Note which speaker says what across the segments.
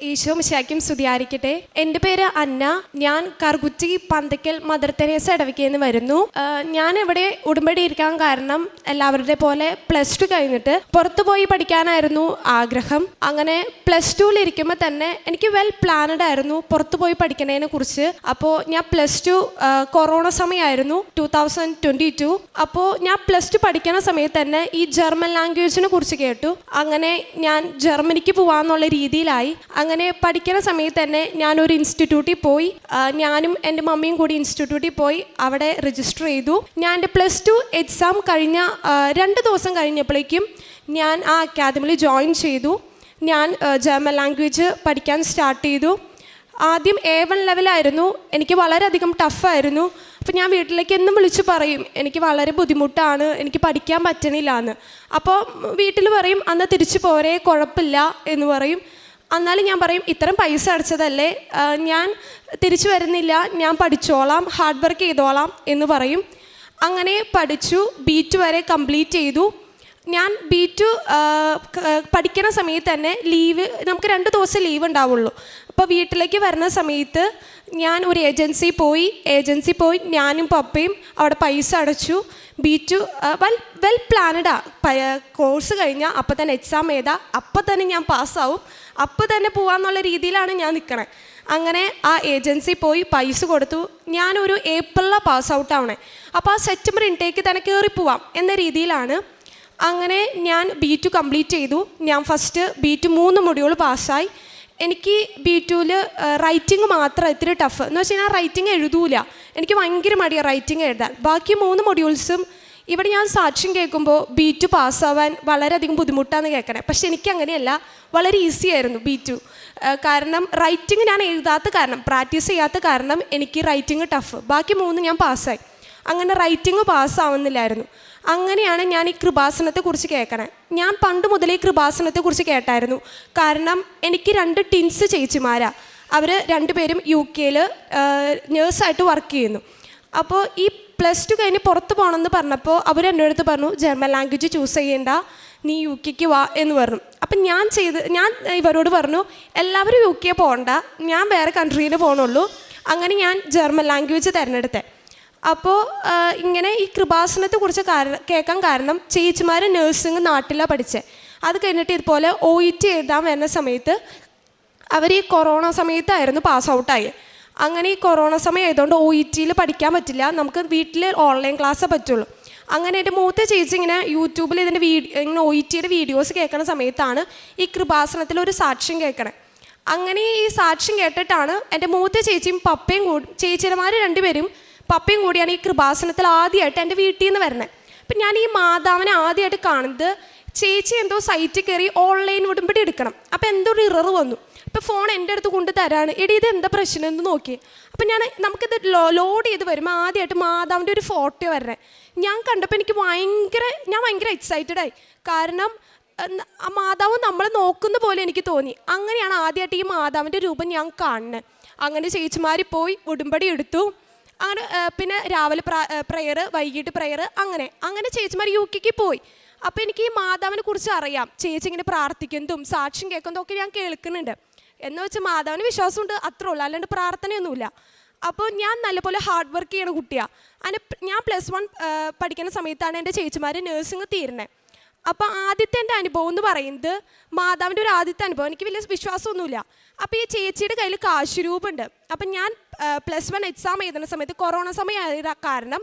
Speaker 1: ഈശോ മിശിഹായ്ക്കും സ്തുതിയായിരിക്കട്ടെ. എൻ്റെ പേര് അന്ന. ഞാൻ കറുകുറ്റി പന്തക്കൽ മദർ തെരേസ ഇടവകയിൽ നിന്ന് വരുന്നു. ഞാൻ ഇവിടെ ഉടമ്പടി ഇരിക്കാൻ കാരണം എല്ലാവരുടെ പോലെ +2 കഴിഞ്ഞിട്ട് പുറത്തു പോയി പഠിക്കാനായിരുന്നു ആഗ്രഹം. അങ്ങനെ +2 ഇരിക്കുമ്പോൾ തന്നെ എനിക്ക് വെൽ പ്ലാനഡ് ആയിരുന്നു പുറത്തു പോയി പഠിക്കുന്നതിനെ കുറിച്ച്. അപ്പോൾ ഞാൻ +2 കൊറോണ സമയമായിരുന്നു 2022. അപ്പോൾ ഞാൻ +2 പഠിക്കുന്ന സമയത്ത് തന്നെ ഈ ജർമ്മൻ ലാംഗ്വേജിനെ കുറിച്ച് കേട്ടു. അങ്ങനെ ഞാൻ ജർമ്മനിക്ക് പോകാമെന്നുള്ള രീതിയിലായി. അങ്ങനെ പഠിക്കുന്ന സമയത്ത് തന്നെ ഞാനൊരു ഇൻസ്റ്റിറ്റ്യൂട്ടിൽ പോയി. ഞാനും എൻ്റെ മമ്മിയും കൂടി ഇൻസ്റ്റിറ്റ്യൂട്ടിൽ പോയി അവിടെ രജിസ്റ്റർ ചെയ്തു. ഞാൻ എൻ്റെ +2 എക്സാം കഴിഞ്ഞ 2 ദിവസം കഴിഞ്ഞപ്പോഴേക്കും ഞാൻ ആ അക്കാദമിയിൽ ജോയിൻ ചെയ്തു. ഞാൻ ജർമ്മൻ ലാംഗ്വേജ് പഠിക്കാൻ സ്റ്റാർട്ട് ചെയ്തു. ആദ്യം A1 ലെവലായിരുന്നു. എനിക്ക് വളരെയധികം ടഫായിരുന്നു. അപ്പോൾ ഞാൻ വീട്ടിലേക്ക് എന്നും വിളിച്ച് പറയും എനിക്ക് വളരെ ബുദ്ധിമുട്ടാണ്, എനിക്ക് പഠിക്കാൻ പറ്റണില്ല എന്ന്. അപ്പോൾ വീട്ടിൽ പറയും അന്ന് തിരിച്ചു പോരേ, കുഴപ്പമില്ല എന്ന് പറയും. എന്നാലും ഞാൻ പറയും ഇത്രയും പൈസ അടച്ചതല്ലേ, ഞാൻ തിരിച്ചു വരുന്നില്ല, ഞാൻ പഠിച്ചോളാം, ഹാർഡ് വർക്ക് ചെയ്തോളാം എന്ന് പറയും. അങ്ങനെ പഠിച്ചു. B2 വരെ കംപ്ലീറ്റ് ചെയ്തു. ഞാൻ B2 പഠിക്കുന്ന സമയത്ത് തന്നെ ലീവ്, നമുക്ക് 2 ദിവസം ലീവ് ഉണ്ടാവുള്ളൂ. അപ്പോൾ വീട്ടിലേക്ക് വരുന്ന സമയത്ത് ഞാൻ ഒരു ഏജൻസി പോയി ഞാനും പപ്പയും അവിടെ പൈസ അടച്ചു. B2 well പ്ലാനഡാ. കോഴ്സ് കഴിഞ്ഞാൽ അപ്പം തന്നെ എക്സാം എഴുതാം, അപ്പം തന്നെ ഞാൻ പാസ്സാവും, അപ്പം തന്നെ പോകാമെന്നുള്ള രീതിയിലാണ് ഞാൻ നിൽക്കണേ. അങ്ങനെ ആ ഏജൻസി പോയി പൈസ കൊടുത്തു. ഞാനൊരു ഏപ്രിലാണ് പാസ് ഔട്ട് ആവണേ. അപ്പോൾ ആ സെപ്റ്റംബർ ഇൻടേക്ക് തന്നെ കയറിപ്പോവാം എന്ന രീതിയിലാണ്. അങ്ങനെ ഞാൻ B2 കംപ്ലീറ്റ് ചെയ്തു. ഞാൻ ഫസ്റ്റ് B2 3 മൊഡ്യൂൾ പാസ്സായി. എനിക്ക് B2-ൽ റൈറ്റിംഗ് മാത്രം ഇത്തിരി ടഫ് എന്ന് വെച്ച് കഴിഞ്ഞാൽ റൈറ്റിംഗ് എഴുതൂല, എനിക്ക് ഭയങ്കര മടിയാണ് റൈറ്റിംഗ് എഴുതാൻ. ബാക്കി 3 മൊഡ്യൂൾസും ഇവിടെ ഞാൻ സാക്ഷ്യം കേൾക്കുമ്പോൾ B2 പാസ്സാവാൻ വളരെയധികം ബുദ്ധിമുട്ടാണെന്ന് കേൾക്കണേ. പക്ഷെ എനിക്കങ്ങനെയല്ല, വളരെ ഈസി ആയിരുന്നു B2. കാരണം റൈറ്റിംഗ് ഞാൻ എഴുതാത്ത കാരണം, പ്രാക്ടീസ് ചെയ്യാത്ത കാരണം എനിക്ക് റൈറ്റിംഗ് ടഫ്. ബാക്കി 3 ഞാൻ പാസ്സായി. അങ്ങനെ റൈറ്റിംഗ് പാസ്സാവുന്നില്ലായിരുന്നു. അങ്ങനെയാണ് ഞാൻ ഈ കൃപാസനത്തെക്കുറിച്ച് കേൾക്കണേ. ഞാൻ പണ്ട് മുതലേ ഈ കൃപാസനത്തെക്കുറിച്ച് കേട്ടായിരുന്നു. കാരണം എനിക്ക് 2 ടിൻസ് ചേച്ചിമാരാണ്. അവർ 2 പേരും UK-ൽ നേഴ്സായിട്ട് വർക്ക് ചെയ്യുന്നു. അപ്പോൾ ഈ +2 കഴിഞ്ഞ് പുറത്ത് പോകണമെന്ന് പറഞ്ഞപ്പോൾ അവർ എൻ്റെ അടുത്ത് പറഞ്ഞു ജർമ്മൻ ലാംഗ്വേജ് ചൂസ് ചെയ്യേണ്ട, നീ UK-ക്ക് വാ എന്ന് പറഞ്ഞു. അപ്പം ഞാൻ ഇവരോട് പറഞ്ഞു എല്ലാവരും UK പോകണ്ട, ഞാൻ വേറെ കൺട്രിയിൽ പോകണുള്ളൂ. അങ്ങനെ ഞാൻ ജർമ്മൻ ലാംഗ്വേജ് തിരഞ്ഞെടുത്തേ. അപ്പോൾ ഇങ്ങനെ ഈ കൃപാസനത്തെക്കുറിച്ച് കേൾക്കാൻ കാരണം ചേച്ചിമാർ നേഴ്സിംഗ് നാട്ടിലാണ് പഠിച്ചത്. അത് കഴിഞ്ഞിട്ട് ഇതുപോലെ OET എഴുതാൻ വരുന്ന സമയത്ത് അവർ ഈ കൊറോണ സമയത്തായിരുന്നു പാസ് ഔട്ടായി. അങ്ങനെ ഈ കൊറോണ സമയം ആയതുകൊണ്ട് OET-ൽ പഠിക്കാൻ പറ്റില്ല, നമുക്ക് വീട്ടിൽ ഓൺലൈൻ ക്ലാസ്സേ പറ്റുള്ളൂ. അങ്ങനെ എൻ്റെ മൂത്ത ചേച്ചി ഇങ്ങനെ യൂട്യൂബിൽ ഇങ്ങനെ OET-യുടെ വീഡിയോസ് കേൾക്കുന്ന സമയത്താണ് ഈ കൃപാസനത്തിലൊരു സാക്ഷ്യം കേൾക്കണേ. അങ്ങനെ ഈ സാക്ഷ്യം കേട്ടിട്ടാണ് എൻ്റെ മൂത്ത ചേച്ചിയും പപ്പയും കൂടി, ചേച്ചിമാർ 2 പേരും പപ്പയും കൂടിയാണ് ഈ കൃപാസനത്തിൽ ആദ്യമായിട്ട് എൻ്റെ വീട്ടിൽ നിന്ന് വരണേ. അപ്പം ഞാൻ ഈ മാതാവിനെ ആദ്യമായിട്ട് കാണുന്നത്, ചേച്ചി എന്തോ സൈറ്റിൽ കയറി ഓൺലൈൻ ഉടമ്പടി എടുക്കണം. അപ്പോൾ എന്തോ ഒരു ഇറർ വന്നു. അപ്പോൾ ഫോൺ എൻ്റെ അടുത്ത് കൊണ്ട് തരാണ്, എടി ഇത് എന്താ പ്രശ്നം എന്ന് നോക്കി. അപ്പം നമുക്കിത് ലോഡ് ചെയ്ത് വരുമ്പോൾ ആദ്യമായിട്ട് മാതാവിൻ്റെ ഒരു ഫോട്ടോ വരണേ. ഞാൻ കണ്ടപ്പോൾ എനിക്ക് ഭയങ്കര എക്സൈറ്റഡ് ആയി. കാരണം ആ മാതാവ് നമ്മളെ നോക്കുന്ന പോലെ എനിക്ക് തോന്നി. അങ്ങനെയാണ് ആദ്യമായിട്ട് ഈ മാതാവിൻ്റെ രൂപം ഞാൻ കാണുന്നത്. അങ്ങനെ ചേച്ചിമാർ പോയി ഉടമ്പടി എടുത്തു. അങ്ങനെ പിന്നെ രാവിലെ പ്രെയർ, വൈകിട്ട് പ്രെയർ, അങ്ങനെ ചേച്ചിമാർ UK-ക്ക് പോയി. അപ്പോൾ എനിക്ക് ഈ മാതാവിനെ കുറിച്ച് അറിയാം. ചേച്ചി ഇങ്ങനെ പ്രാർത്ഥിക്കുന്നതും സാക്ഷ്യം കേൾക്കുന്നതും ഒക്കെ ഞാൻ കേൾക്കുന്നുണ്ട്. എന്ന് വെച്ചാൽ മാതാവിന് വിശ്വാസമുണ്ട്, അത്രേ ഉള്ളൂ, അല്ലാണ്ട് പ്രാർത്ഥനയൊന്നുമില്ല. അപ്പോൾ ഞാൻ നല്ലപോലെ ഹാർഡ് വർക്ക് ചെയ്യണ കുട്ടിയാണ്. അങ്ങനെ ഞാൻ +1 പഠിക്കുന്ന സമയത്താണ് എൻ്റെ ചേച്ചിമാർ നേഴ്സിംഗ് തീരുന്നത്. അപ്പോൾ ആദ്യത്തെ എൻ്റെ അനുഭവം എന്ന് പറയുന്നത് മാതാവിൻ്റെ ഒരു ആദ്യത്തെ അനുഭവം, എനിക്ക് വലിയ വിശ്വാസമൊന്നുമില്ല. അപ്പോൾ ഈ ചേച്ചിയുടെ കയ്യിൽ കാശ് രൂപമുണ്ട്. അപ്പം ഞാൻ +1 എക്സാം എഴുതുന്ന സമയത്ത് കൊറോണ സമയമായ കാരണം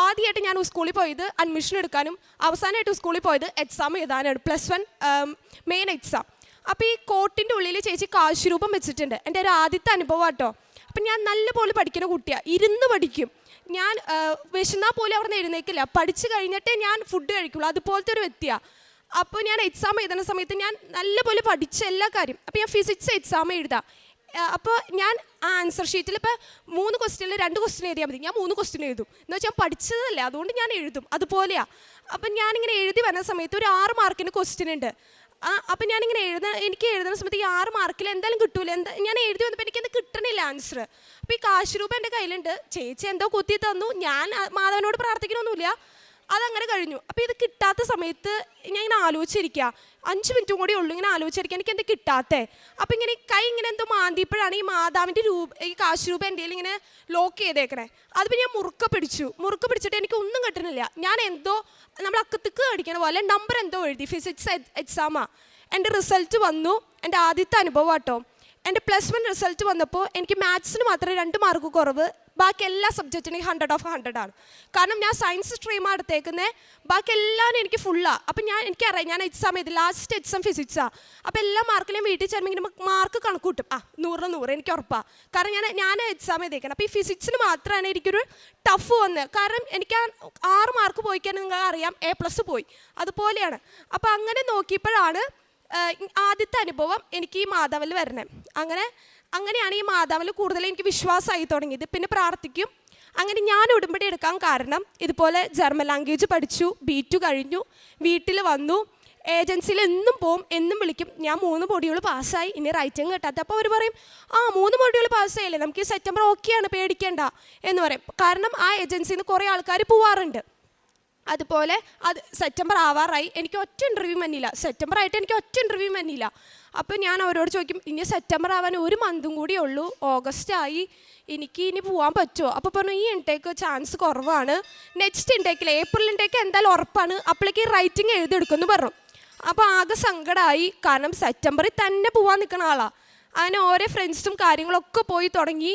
Speaker 1: ആദ്യമായിട്ട് ഞാൻ സ്കൂളിൽ പോയത് അഡ്മിഷൻ എടുക്കാനും അവസാനമായിട്ട് സ്കൂളിൽ പോയത് എക്സാം എഴുതാനാണ്, +1 മെയിൻ എക്സാം. അപ്പോൾ ഈ കോട്ടിൻ്റെ ഉള്ളിൽ ചേച്ചി കാശ് രൂപം വെച്ചിട്ടുണ്ട്. എൻ്റെ ഒരു ആദ്യത്തെ അനുഭവം കേട്ടോ. അപ്പം ഞാൻ നല്ലപോലെ പഠിക്കുന്ന കുട്ടിയാണ്, ഇരുന്ന് പഠിക്കും. ഞാൻ വിശന്നാൽ പോലും അവിടെ നിന്ന് എഴുന്നേക്കില്ല, പഠിച്ചു കഴിഞ്ഞിട്ടേ ഞാൻ ഫുഡ് കഴിക്കുള്ളൂ, അതുപോലത്തെ ഒരു വ്യക്തിയാണ്. അപ്പോൾ ഞാൻ എക്സാം എഴുതുന്ന സമയത്ത് ഞാൻ നല്ലപോലെ പഠിച്ച എല്ലാ കാര്യം. അപ്പോൾ ഞാൻ ഫിസിക്സ് എക്സാം എഴുതാം. അപ്പോൾ ഞാൻ ആൻസർ ഷീറ്റിൽ ഇപ്പോൾ 3 ക്വസ്റ്റ്യനിൽ 2 ക്വസ്റ്റ്യൻ എഴുതിയാൽ മതി, ഞാൻ 3 ക്വസ്റ്റ്യൻ എഴുതും. എന്ന് വെച്ചാൽ പഠിച്ചതല്ലേ, അതുകൊണ്ട് ഞാൻ എഴുതും, അതുപോലെയാണ്. അപ്പം ഞാനിങ്ങനെ എഴുതി വരുന്ന സമയത്ത് ഒരു 6 മാർക്കിന് ക്വസ്റ്റ്യൻ ഉണ്ട്. അപ്പം ഞാനിങ്ങനെ എനിക്ക് എഴുതുന്ന സമയത്ത് ഈ 6 മാർക്കിൽ എന്തായാലും കിട്ടൂല. ഞാൻ എഴുതി വന്നപ്പോൾ എനിക്കത് കിട്ടണില്ല ആൻസർ. അപ്പോൾ ഈ കാശ് രൂപ എൻ്റെ കയ്യിലുണ്ട്. ചേച്ചി എന്തോ കുത്തി തന്നു, ഞാൻ മാധവനോട് പ്രാർത്ഥിക്കണമൊന്നുമില്ല, അതങ്ങനെ കഴിഞ്ഞു. അപ്പോൾ ഇത് കിട്ടാത്ത സമയത്ത് ഞാൻ ഇങ്ങനെ ആലോചിച്ചിരിക്കുക, 5 മിനിറ്റും കൂടി ഉള്ളൂ ഇങ്ങനെ ആലോചിച്ചിരിക്കാൻ, എനിക്ക് എന്താ കിട്ടാത്തേ. അപ്പം ഇങ്ങനെ കൈ ഇങ്ങനെ എന്തോ മാന്തിയപ്പോഴാണ് ഈ മാതാവിൻ്റെ ഈ കാശ് രൂപ എൻ്റെ ഇങ്ങനെ ലോക്ക് ചെയ്തേക്കണേ. അതിപ്പോൾ ഞാൻ മുറുക്ക പിടിച്ചിട്ട് എനിക്ക് ഒന്നും കിട്ടുന്നില്ല. ഞാൻ എന്തോ നമ്മൾ അക്കത്തിക്ക് അടിക്കണ പോലെ നമ്പർ എന്തോ എഴുതി, ഫിസിക്സ് എക്സാമാണ്. എൻ്റെ റിസൾട്ട് വന്നു, എൻ്റെ ആദ്യത്തെ അനുഭവം കേട്ടോ. എൻ്റെ +1 റിസൾട്ട് വന്നപ്പോൾ എനിക്ക് മാത്സിന് മാത്രമേ 2 മാർക്ക് കുറവ്, ബാക്കി എല്ലാ സബ്ജക്റ്റിനും 100/100 ആണ്. കാരണം ഞാൻ സയൻസ് സ്ട്രീമാണ് എടുത്തേക്കുന്നത്, ബാക്കി എല്ലാവരും എനിക്ക് ഫുള്ളാണ്. അപ്പം എനിക്കറിയാം ഞാൻ എക്സാം ചെയ്ത് ലാസ്റ്റ് എക്സാം ഫിസിക്സാണ്. അപ്പോൾ എല്ലാ മാർക്കിലും വീട്ടിൽ ചെല്ലുമ്പോൾ ഇങ്ങനെ മാർക്ക് കണക്ക് കൂട്ടും. 100 എനിക്ക് ഉറപ്പാണ്. കാരണം ഞാൻ എക്സാം ചെയ്തേക്കണം. അപ്പോൾ ഈ ഫിസിക്സിന് മാത്രമാണ് എനിക്കൊരു ടഫ് വന്നത്. കാരണം എനിക്ക് 6 മാർക്ക് പോയിക്കാൻ നിങ്ങൾക്ക് അറിയാം, A+ പോയി. അതുപോലെയാണ്. അപ്പോൾ അങ്ങനെ നോക്കിയപ്പോഴാണ് ആദ്യത്തെ അനുഭവം എനിക്ക് ഈ മാതാവിൽ വരണേ. അങ്ങനെയാണ് ഈ മാതാവിൽ കൂടുതൽ എനിക്ക് വിശ്വാസമായി തുടങ്ങിയത്. പിന്നെ പ്രാർത്ഥിക്കും. അങ്ങനെ ഞാൻ ഉടമ്പടി എടുക്കാൻ കാരണം ഇതുപോലെ ജർമ്മൻ ലാംഗ്വേജ് പഠിച്ചു, B2 കഴിഞ്ഞു, വീട്ടിൽ വന്നു, ഏജൻസിയിൽ എന്നും പോവും, എന്നും വിളിക്കും. ഞാൻ 3 മൊഡ്യൂൾ പാസ്സായി, ഇനി റൈറ്റിംഗ് കിട്ടാത്ത. അപ്പോൾ അവർ പറയും 3 മൊഡ്യൂൾ പാസ്സായില്ലേ, നമുക്ക് ഈ സെപ്റ്റംബർ ഓക്കെയാണ്, പേടിക്കേണ്ട എന്ന് പറയും. കാരണം ആ ഏജൻസിയിൽ നിന്ന് കുറേ ആൾക്കാർ പോവാറുണ്ട്. അതുപോലെ സെപ്റ്റംബർ ആവാറായി, എനിക്ക് ഒറ്റ ഇൻ്റർവ്യൂ വന്നില്ല. സെപ്റ്റംബർ ആയിട്ട് എനിക്ക് ഒറ്റ ഇൻ്റർവ്യൂ വന്നില്ല. അപ്പോൾ ഞാൻ അവരോട് ചോദിക്കും, ഇനി സെപ്റ്റംബർ ആവാൻ 1 മന്തും കൂടി ഉള്ളൂ, ഓഗസ്റ്റ് ആയി, എനിക്ക് ഇനി പോകാൻ പറ്റുമോ? അപ്പോൾ പറഞ്ഞു ഈ ഇൻടേക്ക് ചാൻസ് കുറവാണ്, നെക്സ്റ്റ് ഇൻടേക്കിൽ ഏപ്രിൽ ഇൻടേക്ക് എന്തായാലും ഉറപ്പാണ്, അപ്പോഴേക്ക് റൈറ്റിംഗ് എഴുതിയെടുക്കുമെന്ന് പറഞ്ഞു. അപ്പോൾ ആകെ സങ്കടമായി. കാരണം സെപ്റ്റംബറിൽ തന്നെ പോകാൻ നിൽക്കുന്ന ആളാണ്. അങ്ങനെ ഓരോ ഫ്രണ്ട്സും കാര്യങ്ങളൊക്കെ പോയി തുടങ്ങി.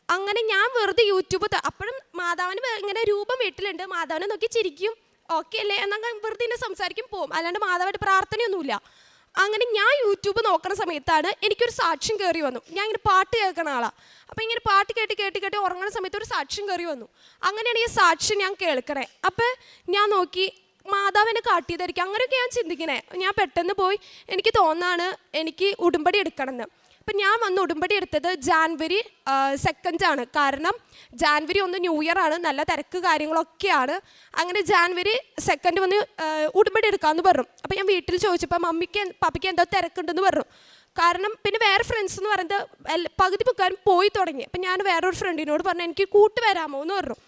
Speaker 1: അങ്ങനെ ഞാൻ വെറുതെ യൂട്യൂബ്, അപ്പോഴും മാതാവിന് ഇങ്ങനെ രൂപം വീട്ടിലുണ്ട്, മാതാവിനെ നോക്കി ചിരിക്കും, ഓക്കെ അല്ലേ എന്നൊക്കെ വെറുതെ ഇങ്ങനെ സംസാരിക്കും, പോവും. അല്ലാണ്ട് മാതാവായിട്ട് പ്രാർത്ഥനയൊന്നുമില്ല. അങ്ങനെ ഞാൻ യൂട്യൂബ് നോക്കുന്ന സമയത്താണ് എനിക്കൊരു സാക്ഷ്യം കയറി വന്നു. ഞാൻ ഇങ്ങനെ പാട്ട് കേൾക്കുന്ന ആളാണ്. അപ്പോൾ ഇങ്ങനെ പാട്ട് കേട്ട് ഉറങ്ങുന്ന സമയത്ത് ഒരു സാക്ഷ്യം കയറി വന്നു. അങ്ങനെയാണ് ഈ സാക്ഷ്യം ഞാൻ കേൾക്കണേ. അപ്പോൾ ഞാൻ നോക്കി മാതാവിനെ കാട്ടിയതായിരിക്കും, അങ്ങനെയൊക്കെ ഞാൻ ചിന്തിക്കണേ. ഞാൻ പെട്ടെന്ന് പോയി എനിക്ക് തോന്നാണ് എനിക്ക് ഉടമ്പടി എടുക്കണമെന്ന്. അപ്പം ഞാൻ വന്ന് ഉടമ്പടി എടുത്തത് ജാനുവരി 2 കാരണം ജാനുവരി 1 ന്യൂ ഇയർ ആണ്, നല്ല തിരക്ക് കാര്യങ്ങളൊക്കെയാണ്. അങ്ങനെ ജാനുവരി 2 വന്ന് ഉടമ്പടി എടുക്കാമെന്ന് പറഞ്ഞു. അപ്പോൾ ഞാൻ വീട്ടിൽ ചോദിച്ചപ്പോൾ പപ്പയ്ക്ക് എന്തോ തിരക്കുണ്ടെന്ന് പറഞ്ഞു. കാരണം പിന്നെ വേറെ ഫ്രണ്ട്സ് എന്ന് പറയുന്നത് പകുതി മുക്കാലും പോയി തുടങ്ങി. അപ്പം ഞാൻ വേറൊരു ഫ്രണ്ടിനോട് പറഞ്ഞു എനിക്ക് കൂട്ട് വരാമോ എന്ന് പറഞ്ഞു.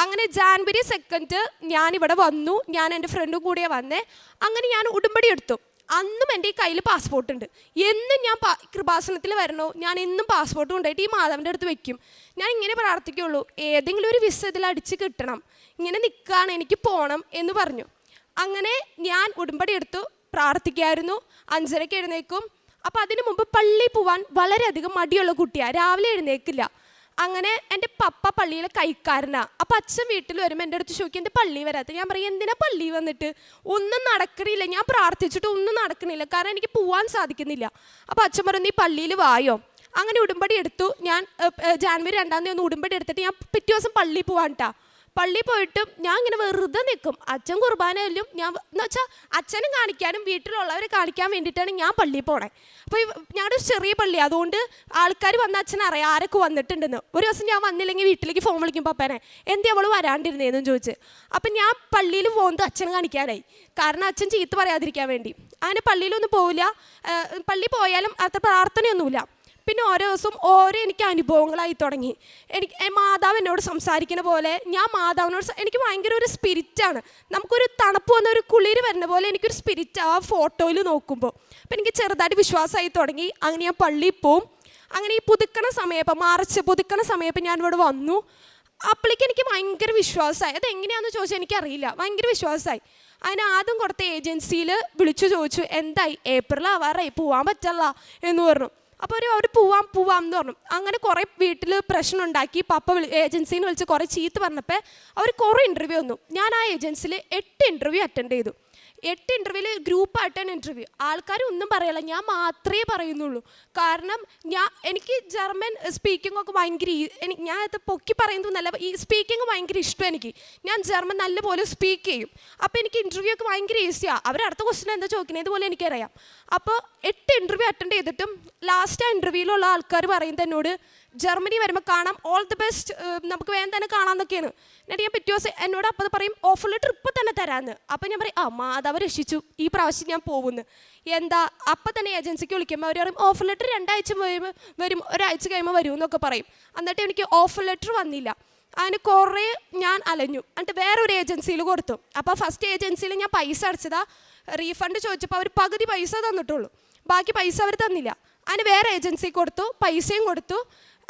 Speaker 1: അങ്ങനെ ജാനുവരി 2 ഞാനിവിടെ വന്നു, ഞാൻ എൻ്റെ ഫ്രണ്ടും കൂടിയാണ് വന്നേ. അങ്ങനെ ഞാൻ ഉടമ്പടി എടുത്തു. അന്നും എൻ്റെ ഈ കയ്യിൽ പാസ്പോർട്ട് ഉണ്ട്. എന്നും ഞാൻ കൃപാസനത്തിൽ വരണോ, ഞാൻ എന്നും പാസ്പോർട്ട് കൊണ്ടായിട്ട് ഈ മാതാവിൻ്റെ അടുത്ത് വെക്കും. ഞാൻ ഇങ്ങനെ പ്രാർത്ഥിക്കുള്ളൂ, ഏതെങ്കിലും ഒരു വിസ ഇതിൽ അടിച്ച് കിട്ടണം, ഇങ്ങനെ നിൽക്കുകയാണ്, എനിക്ക് പോകണം എന്ന് പറഞ്ഞു. അങ്ങനെ ഞാൻ ഉടമ്പടി എടുത്തു, പ്രാർത്ഥിക്കായിരുന്നു. 5:30 എഴുന്നേക്കും. അപ്പോൾ അതിന് മുമ്പ് പള്ളിയിൽ പോവാൻ വളരെയധികം മടിയുള്ള കുട്ടിയാണ്, രാവിലെ എഴുന്നേക്കില്ല. അങ്ങനെ എൻ്റെ പപ്പ പള്ളിയിലെ കൈക്കാരനാണ്. അപ്പോൾ അച്ഛൻ വീട്ടിൽ വരുമ്പോൾ എൻ്റെ അടുത്ത് ചോദിക്കും എൻ്റെ പള്ളി വരാത്ത. ഞാൻ പറയും എന്തിനാ പള്ളി വന്നിട്ട്, ഒന്നും നടക്കണില്ല, ഞാൻ പ്രാർത്ഥിച്ചിട്ട് ഒന്നും നടക്കണില്ല, കാരണം എനിക്ക് പോകാൻ സാധിക്കുന്നില്ല. അപ്പോൾ അച്ഛൻ പറഞ്ഞു നീ പള്ളിയിൽ വായോ. അങ്ങനെ ഉടമ്പടി എടുത്തു. ഞാൻ ജാനുവരി 2 ഉടമ്പടി എടുത്തിട്ട് ഞാൻ പിറ്റേ ദിവസം പള്ളിയിൽ പോകാൻ കേട്ടോ. പള്ളിയിൽ പോയിട്ടും ഞാൻ ഇങ്ങനെ വെറുതെ നിൽക്കും. അച്ഛൻ കുർബാനയിലും ഞാൻ എന്ന് വെച്ചാൽ അച്ഛനും കാണിക്കാനും വീട്ടിലുള്ളവരെ കാണിക്കാൻ വേണ്ടിയിട്ടാണ് ഞാൻ പള്ളിയിൽ പോണേ. അപ്പോൾ ഞങ്ങളുടെ ചെറിയ പള്ളി, അതുകൊണ്ട് ആൾക്കാർ വന്ന അച്ഛൻ അറിയാം ആരൊക്കെ വന്നിട്ടുണ്ടെന്ന്. ഒരു ദിവസം ഞാൻ വന്നില്ലെങ്കിൽ വീട്ടിലേക്ക് ഫോൺ വിളിക്കും പപ്പേനെ, എന്തേ അവൾ വരാണ്ടിരുന്നേന്നും ചോദിച്ച്. അപ്പം ഞാൻ പള്ളിയിൽ പോകുന്നത് അച്ഛനെ കാണിക്കാനായി, കാരണം അച്ഛൻ ചീത്ത പറയാതിരിക്കാൻ വേണ്ടി. അങ്ങനെ പള്ളിയിലൊന്നും പോവില്ല, പള്ളി പോയാലും അത്ര പ്രാർത്ഥനയൊന്നുമില്ല. പിന്നെ ഓരോ ദിവസവും ഓരോ എനിക്ക് അനുഭവങ്ങളായി തുടങ്ങി. എനിക്ക് മാതാവ് എന്നോട് സംസാരിക്കുന്ന പോലെ ഞാൻ മാതാവിനോട് എനിക്ക് ഭയങ്കര ഒരു സ്പിരിറ്റാണ്. നമുക്കൊരു തണുപ്പ് വന്ന ഒരു കുളിര് വരുന്ന പോലെ എനിക്കൊരു സ്പിരിറ്റ് ആ ഫോട്ടോയിൽ നോക്കുമ്പോൾ. അപ്പോൾ എനിക്ക് ചെറുതായിട്ട് വിശ്വാസമായി തുടങ്ങി. അങ്ങനെ ഞാൻ പള്ളിയിൽ പോവും. അങ്ങനെ ഈ പുതുക്കണ സമയം, ഇപ്പം മാർച്ച് പുതുക്കണ സമയം ഞാൻ ഇവിടെ വന്നു. അപ്പോഴേക്ക് എനിക്ക് ഭയങ്കര വിശ്വാസമായി. അതെങ്ങനെയാണെന്ന് ചോദിച്ചാൽ എനിക്കറിയില്ല, ഭയങ്കര വിശ്വാസമായി. അതിന് ആദ്യം കൊടുത്ത ഏജൻസിയിൽ വിളിച്ചു ചോദിച്ചു എന്തായി, ഏപ്രിൽ ആവാറായി, പോകാൻ പറ്റില്ല എന്ന് പറഞ്ഞു. അപ്പോൾ അവർ പോവാം എന്ന് പറഞ്ഞു. അങ്ങനെ കുറേ വീട്ടിൽ പ്രശ്നം ഉണ്ടാക്കി. പപ്പ ഏജൻസിയിൽ നിന്ന് വിളിച്ച് കുറേ ചീത്ത പറഞ്ഞപ്പോൾ അവർ കുറേ ഇൻ്റർവ്യൂ വന്നു. ഞാൻ ആ ഏജൻസിയിൽ 8 ഇൻ്റർവ്യൂ അറ്റൻഡ് ചെയ്തു. 8 ഇൻ്റർവ്യൂവിൽ ഗ്രൂപ്പായിട്ടാണ് ഇൻ്റർവ്യൂ. ആൾക്കാർ ഒന്നും പറയല്ല, ഞാൻ മാത്രമേ പറയുന്നുള്ളൂ. കാരണം എനിക്ക് ജർമ്മൻ സ്പീക്കിംഗ് ഒക്കെ ഭയങ്കര ഞാൻ അത് പൊക്കി പറയുന്നതൊന്നല്ല, ഈ സ്പീക്കിംഗ് ഭയങ്കര ഇഷ്ടം എനിക്ക്. ഞാൻ ജർമ്മൻ നല്ലപോലെ സ്പീക്ക് ചെയ്യും. അപ്പോൾ എനിക്ക് ഇൻ്റർവ്യൂ ഒക്കെ ഭയങ്കര ഈസിയാണ്. അവർ അടുത്ത ക്വസ്റ്റ്യൻ എന്താ ചോദിക്കുന്നത് ഇതുപോലെ എനിക്കറിയാം. അപ്പോൾ 8 ഇൻ്റർവ്യൂ അറ്റൻഡ് ചെയ്തിട്ടും ലാസ്റ്റ് ആ ഇൻ്റർവ്യൂവിലുള്ള ആൾക്കാർ പറയുന്നത് എന്നോട് ജർമ്മനി വരുമ്പോൾ കാണാം, ഓൾ ദി ബെസ്റ്റ്, നമുക്ക് വേഗം തന്നെ കാണാമെന്നൊക്കെയാണ്. എന്നിട്ട് ഞാൻ പിറ്റേ ദിവസം എന്നോട് അപ്പോൾ പറയും ഓഫർ ലെറ്റർ ഇപ്പം തന്നെ തരാമെന്ന്. അപ്പോൾ ഞാൻ പറയും മാതാവ് രക്ഷിച്ചു, ഈ പ്രാവശ്യം ഞാൻ പോകുന്നു. എന്താ അപ്പം തന്നെ ഏജൻസിക്ക് വിളിക്കുമ്പോൾ അവർ പറയും ഓഫർ ലെറ്റർ 2 ആഴ്ച വരും, ഒരാഴ്ച കഴിയുമ്പോൾ വരും എന്നൊക്കെ പറയും. എന്നിട്ട് എനിക്ക് ഓഫർ ലെറ്റർ വന്നില്ല. അതിന് കുറേ ഞാൻ അലഞ്ഞു. എന്നിട്ട് വേറൊരു ഏജൻസിയിൽ കൊടുത്തു. അപ്പോൾ ഫസ്റ്റ് ഏജൻസിയിൽ ഞാൻ പൈസ അടച്ചതാ, റീഫണ്ട് ചോദിച്ചപ്പോൾ അവർ പകുതി പൈസ തന്നിട്ടുള്ളൂ, ബാക്കി പൈസ അവർ തന്നില്ല. അതിന് വേറെ ഏജൻസി കൊടുത്തു, പൈസയും കൊടുത്തു.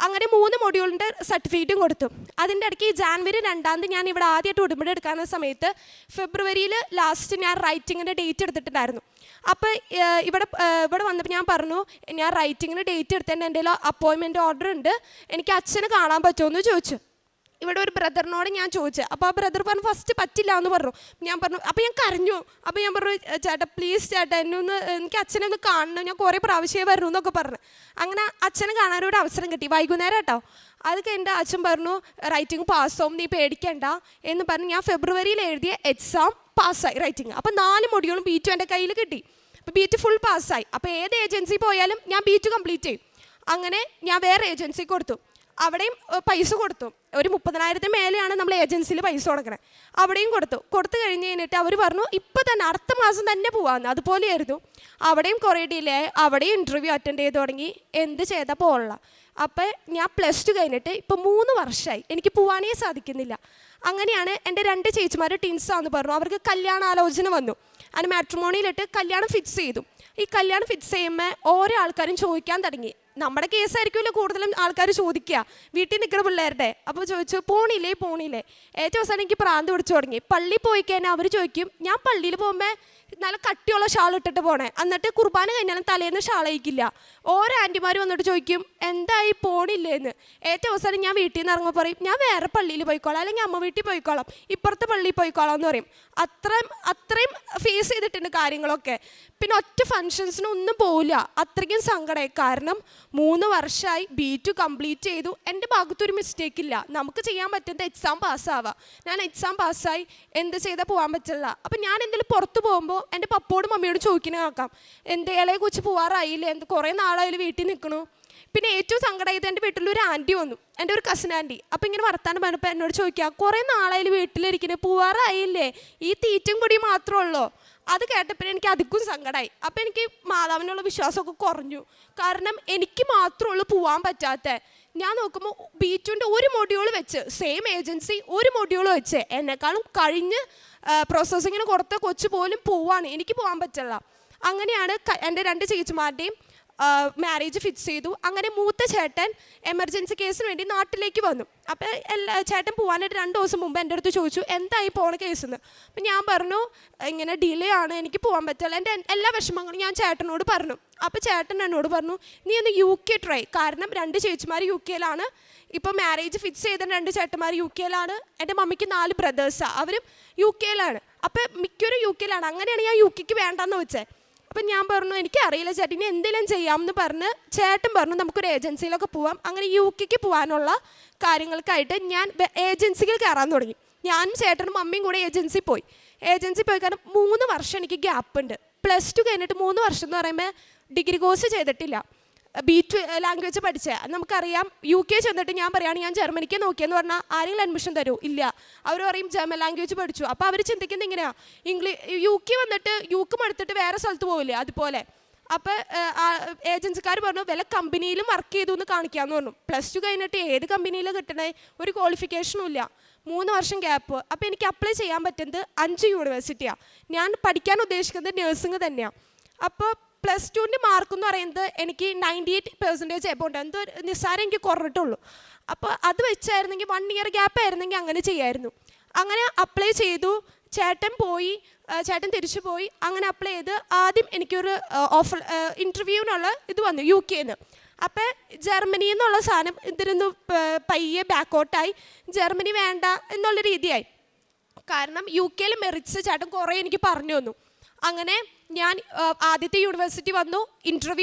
Speaker 1: അങ്ങനെ 3 മൊഡ്യൂളിൻ്റെ സർട്ടിഫിക്കറ്റും കൊടുത്തു. അതിൻ്റെ ഇടയ്ക്ക് ഈ ജാനുവരി 2 ഞാൻ ഇവിടെ ആദ്യമായിട്ട് ഉടമ്പടി എടുക്കാവുന്ന സമയത്ത് ഫെബ്രുവരിയിൽ ലാസ്റ്റ് ഞാൻ റൈറ്റിങ്ങിൻ്റെ ഡേറ്റ് എടുത്തിട്ടുണ്ടായിരുന്നു. അപ്പോൾ ഇവിടെ വന്നപ്പോൾ ഞാൻ പറഞ്ഞു, ഞാൻ റൈറ്റിങ്ങിന് ഡേറ്റ് എടുത്തതിൻ്റെ എൻ്റെ അപ്പോയിൻമെൻറ്റ് ഓർഡർ ഉണ്ട്, എനിക്ക് അച്ഛനെ കാണാൻ പറ്റുമോ എന്ന് ചോദിച്ചു. ഇവിടെ ഒരു ബ്രദറിനോട് ഞാൻ ചോദിച്ചത്. അപ്പോൾ ആ ബ്രദർ പറഞ്ഞു ഫസ്റ്റ് പറ്റില്ല എന്ന് പറഞ്ഞു. ഞാൻ പറഞ്ഞു, അപ്പോൾ ഞാൻ കരഞ്ഞു. അപ്പോൾ ഞാൻ പറഞ്ഞു, ചേട്ടാ പ്ലീസ് ചേട്ടാ എനിക്ക് അച്ഛനെ ഒന്ന് കാണണം, ഞാൻ കുറേ പ്രാവശ്യമേ വരണു എന്നൊക്കെ പറഞ്ഞു. അങ്ങനെ അച്ഛനെ കാണാനൊരു അവസരം കിട്ടി, വൈകുന്നേരം കേട്ടോ. അത് കഴിഞ്ഞിട്ട് അച്ഛൻ പറഞ്ഞു റൈറ്റിംഗ് പാസ്സാവും, നീ പേടിക്കണ്ട എന്ന് പറഞ്ഞ് ഞാൻ ഫെബ്രുവരിയിൽ എഴുതിയ എക്സാം പാസ്സായി റൈറ്റിംഗ്. അപ്പോൾ 4 മൊഡ്യൂളും B2 എൻ്റെ കയ്യിൽ കിട്ടി. അപ്പോൾ B2 ഫുൾ പാസ്സായി. അപ്പോൾ ഏത് ഏജൻസി പോയാലും ഞാൻ B2 കംപ്ലീറ്റ് ചെയ്യും. അങ്ങനെ ഞാൻ വേറെ ഏജൻസി കൊടുത്തു, അവിടെയും പൈസ കൊടുത്തു. ഒരു 30,000 മേലെയാണ് നമ്മൾ ഏജൻസിയിൽ പൈസ കൊടുക്കണേ. അവിടെയും കൊടുത്തു കഴിഞ്ഞിട്ട് അവർ പറഞ്ഞു ഇപ്പം തന്നെ അടുത്ത മാസം തന്നെ പോകാമെന്ന്. അതുപോലെയായിരുന്നു. അവിടെയും കുറേ ഡിലേ, അവിടെയും ഇൻ്റർവ്യൂ അറ്റൻഡ് ചെയ്ത് തുടങ്ങി. എന്ത് ചെയ്താൽ പോകണില്ല. അപ്പം ഞാൻ +2 കഴിഞ്ഞിട്ട് ഇപ്പം 3 വർഷമായി, എനിക്ക് പോകാനേ സാധിക്കുന്നില്ല. അങ്ങനെയാണ് എൻ്റെ 2 ചേച്ചിമാർ ടിൻസാന്ന് പറഞ്ഞു. അവർക്ക് കല്യാണാലോചന വന്നു. അതിന് മാട്രിമോണിയിലിട്ട് കല്യാണം ഫിക്സ് ചെയ്തു. ഈ കല്യാണം ഫിക്സ് ചെയ്യുമ്പോൾ ഓരോ ആൾക്കാരും ചോദിക്കാൻ തുടങ്ങി. നമ്മുടെ കേസായിരിക്കുമല്ലോ കൂടുതലും ആൾക്കാർ ചോദിക്കുക, വീട്ടിൽ നിൽക്കുന്ന പിള്ളേരുടെ. അപ്പോൾ ചോദിച്ചു പോണില്ലേ. ഏറ്റവും അവസാനം എനിക്ക് പ്രാന്ത് പിടിച്ചു തുടങ്ങി. പള്ളിയിൽ പോയി കഴിഞ്ഞാൽ അവർ ചോദിക്കും, ഞാൻ പള്ളിയിൽ പോകുമ്പോൾ നല്ല കട്ടിയുള്ള ഷാൾ ഇട്ടിട്ട് പോണേ, എന്നിട്ട് കുർബാന കഴിഞ്ഞാലും തലേന്ന് ഷാൾ അയക്കില്ല. ഓരോ ആൻറ്റിമാർ വന്നിട്ട് ചോദിക്കും എന്തായി പോണില്ലേന്ന്. ഏറ്റവും അവസാനം ഞാൻ വീട്ടിൽ നിന്ന് ഇറങ്ങുമ്പോൾ പറയും ഞാൻ വേറെ പള്ളിയിൽ പോയിക്കോളാം, അല്ലെങ്കിൽ അമ്മ വീട്ടിൽ പോയിക്കോളാം, ഇപ്പുറത്തെ പള്ളിയിൽ പോയിക്കോളാം എന്ന് പറയും. അത്രയും ഫേസ് ചെയ്തിട്ടുണ്ട് കാര്യങ്ങളൊക്കെ. പിന്നെ ഒറ്റ ഫങ്ഷൻസിനും ഒന്നും പോവില്ല, അത്രയ്ക്കും സങ്കടമായി. കാരണം 3 വർഷമായി B2 കംപ്ലീറ്റ് ചെയ്തു. എൻ്റെ ഭാഗത്തൊരു മിസ്റ്റേക്ക് ഇല്ല. നമുക്ക് ചെയ്യാൻ പറ്റുന്നത് എക്സാം പാസ്സാവുക. ഞാൻ എക്സാം പാസ്സായി, എന്ത് ചെയ്താൽ പോകാൻ പറ്റില്ല. അപ്പം ഞാൻ എന്തെങ്കിലും പുറത്ത് പോകുമ്പോൾ എൻ്റെ പപ്പോടും മമ്മിയോടും ചോദിക്കുന്ന കേൾക്കാം, എൻ്റെ ഇളയെ കുറിച്ച് പോകാറായില്ലേ, കുറേ നാളായാലും വീട്ടിൽ നിൽക്കണു. പിന്നെ ഏറ്റവും സങ്കടമായത് എൻ്റെ വീട്ടിലൊരു ആൻറ്റി വന്നു, എൻ്റെ ഒരു കസിൻ ആൻറ്റി. അപ്പോൾ ഇങ്ങനെ വർത്താനം പറഞ്ഞപ്പോൾ എന്നോട് ചോദിക്കുക, കുറേ നാളായാലും വീട്ടിലിരിക്കുന്നത്, പോകാറായില്ലേ, ഈ തീറ്റും കൂടി മാത്രമേ ഉള്ളൂ. അത് കേട്ടപ്പോൾ എനിക്ക് അധികം സങ്കടമായി. അപ്പോൾ എനിക്ക് മാതാവിനുള്ള വിശ്വാസമൊക്കെ കുറഞ്ഞു. കാരണം എനിക്ക് മാത്രമേ ഉള്ളൂ പോകാൻ പറ്റാത്ത. ഞാൻ നോക്കുമ്പോൾ B2ൻ്റെ ഒരു മൊഡ്യൂൾ വെച്ച് സെയിം ഏജൻസി ഒരു മൊഡ്യൂൾ വെച്ച് എന്നെക്കാളും കഴിഞ്ഞ് പ്രോസസ്സിങ്ങിന് കൊടുത്ത കൊച്ചു പോലും പോവാണ്, എനിക്ക് പോകാൻ പറ്റില്ല. അങ്ങനെയാണ് എൻ്റെ 2 ചേച്ചിമാരുടെയും മാരേജ് ഫിക്സ് ചെയ്തു. അങ്ങനെ മൂത്ത ചേട്ടൻ എമർജൻസി കേസിന് വേണ്ടി നാട്ടിലേക്ക് വന്നു. അപ്പോൾ ചേട്ടൻ പോകാനായിട്ട് 2 ദിവസം മുമ്പ് എൻ്റെ അടുത്ത് ചോദിച്ചു എന്തായി പോണ കേസെന്ന്. അപ്പം ഞാൻ പറഞ്ഞു ഇങ്ങനെ ഡിലേ ആണ്, എനിക്ക് പോകാൻ പറ്റില്ല. എൻ്റെ എല്ലാ വിഷമങ്ങളും ഞാൻ ചേട്ടനോട് പറഞ്ഞു. അപ്പോൾ ചേട്ടൻ എന്നോട് പറഞ്ഞു നീ ഒന്ന് UK ട്രൈ. കാരണം 2 ചേച്ചിമാർ UK-യിലാണ്. ഇപ്പോൾ മാരേജ് ഫിക്സ് ചെയ്ത 2 ചേട്ടന്മാർ UK-യിലാണ്. എൻ്റെ മമ്മിക്ക് 4 ബ്രദേഴ്സാണ്, അവരും UK-യിലാണ്. അപ്പോൾ മിക്കവരും UK-യിലാണ്. അങ്ങനെയാണ് ഞാൻ UK-ക്ക് വേണ്ടെന്ന് വെച്ചത്. അപ്പം ഞാൻ പറഞ്ഞു എനിക്കറിയില്ല ചേട്ടൻ, ഇനി എന്തെങ്കിലും ചെയ്യാമെന്ന് പറഞ്ഞ് ചേട്ടൻ പറഞ്ഞു നമുക്കൊരു ഏജൻസിയിലൊക്കെ പോവാം. അങ്ങനെ UK-ക്ക് പോകാനുള്ള കാര്യങ്ങൾക്കായിട്ട് ഞാൻ ഏജൻസികൾ കയറാൻ തുടങ്ങി. ഞാനും ചേട്ടനും മമ്മിയും കൂടെ ഏജൻസി പോയി കാരണം 3 വർഷം എനിക്ക് ഗ്യാപ്പ് ഉണ്ട്. +2 കഴിഞ്ഞിട്ട് 3 വർഷം എന്ന് പറയുമ്പോൾ ഡിഗ്രി കോഴ്സ് ചെയ്തിട്ടില്ല. B2 ലാംഗ്വേജ് പഠിച്ചത് നമുക്കറിയാം. UK ചെന്നിട്ട് ഞാൻ പറയുകയാണ് ഞാൻ ജർമ്മനിക്ക് നോക്കിയെന്ന് പറഞ്ഞാൽ ആരെങ്കിലും അഡ്മിഷൻ തരൂ? ഇല്ല. അവർ പറയും ജർമ്മൻ ലാംഗ്വേജ് പഠിച്ചു. അപ്പോൾ അവർ ചിന്തിക്കുന്നത് ഇങ്ങനെയാണ്, UK വന്നിട്ട് UK എടുത്തിട്ട് വേറെ സ്ഥലത്ത് പോവില്ലേ, അതുപോലെ. അപ്പോൾ ഏജൻസിക്കാർ പറഞ്ഞു വല്ല കമ്പനിയിലും വർക്ക് ചെയ്തു എന്ന് കാണിക്കാമെന്ന് പറഞ്ഞു. +2 കഴിഞ്ഞിട്ട് ഏത് കമ്പനിയിൽ കിട്ടണേ, ഒരു ക്വാളിഫിക്കേഷനും ഇല്ല, 3 വർഷം ഗ്യാപ്പ്. അപ്പോൾ എനിക്ക് അപ്ലൈ ചെയ്യാൻ പറ്റുന്നത് 5 യൂണിവേഴ്സിറ്റിയാണ്. ഞാൻ പഠിക്കാൻ ഉദ്ദേശിക്കുന്നത് നഴ്സിംഗ് തന്നെയാണ്. അപ്പോൾ +2ൻ്റെ മാർക്ക് എന്ന് പറയുന്നത് എനിക്ക് 98% എബോണ്ട്, എന്തോ നിസ്സാരം എനിക്ക് കുറഞ്ഞിട്ടുള്ളൂ. അപ്പോൾ അത് വെച്ചായിരുന്നെങ്കിൽ 1 ഇയർ ഗ്യാപ്പ് ആയിരുന്നെങ്കിൽ അങ്ങനെ ചെയ്യായിരുന്നു. അങ്ങനെ അപ്ലൈ ചെയ്തു. ചേട്ടൻ തിരിച്ചു പോയി. അങ്ങനെ അപ്ലൈ ചെയ്ത് ആദ്യം എനിക്കൊരു ഓഫർ ഇൻ്റർവ്യൂവിനുള്ള ഇത് വന്നു UK-ന്ന്. അപ്പോൾ ജർമ്മനിയിൽ നിന്നുള്ള സാധനം ഇതിനൊന്ന് പയ്യെ ബാക്കൗട്ടായി. ജർമ്മനി വേണ്ട എന്നുള്ള രീതിയായി. കാരണം UK-യിൽ മെറിറ്റ്സ് ചേട്ടൻ കുറേ എനിക്ക് പറഞ്ഞു തന്നു. അങ്ങനെ ഞാൻ ആദ്യത്തെ യൂണിവേഴ്സിറ്റി വന്നു,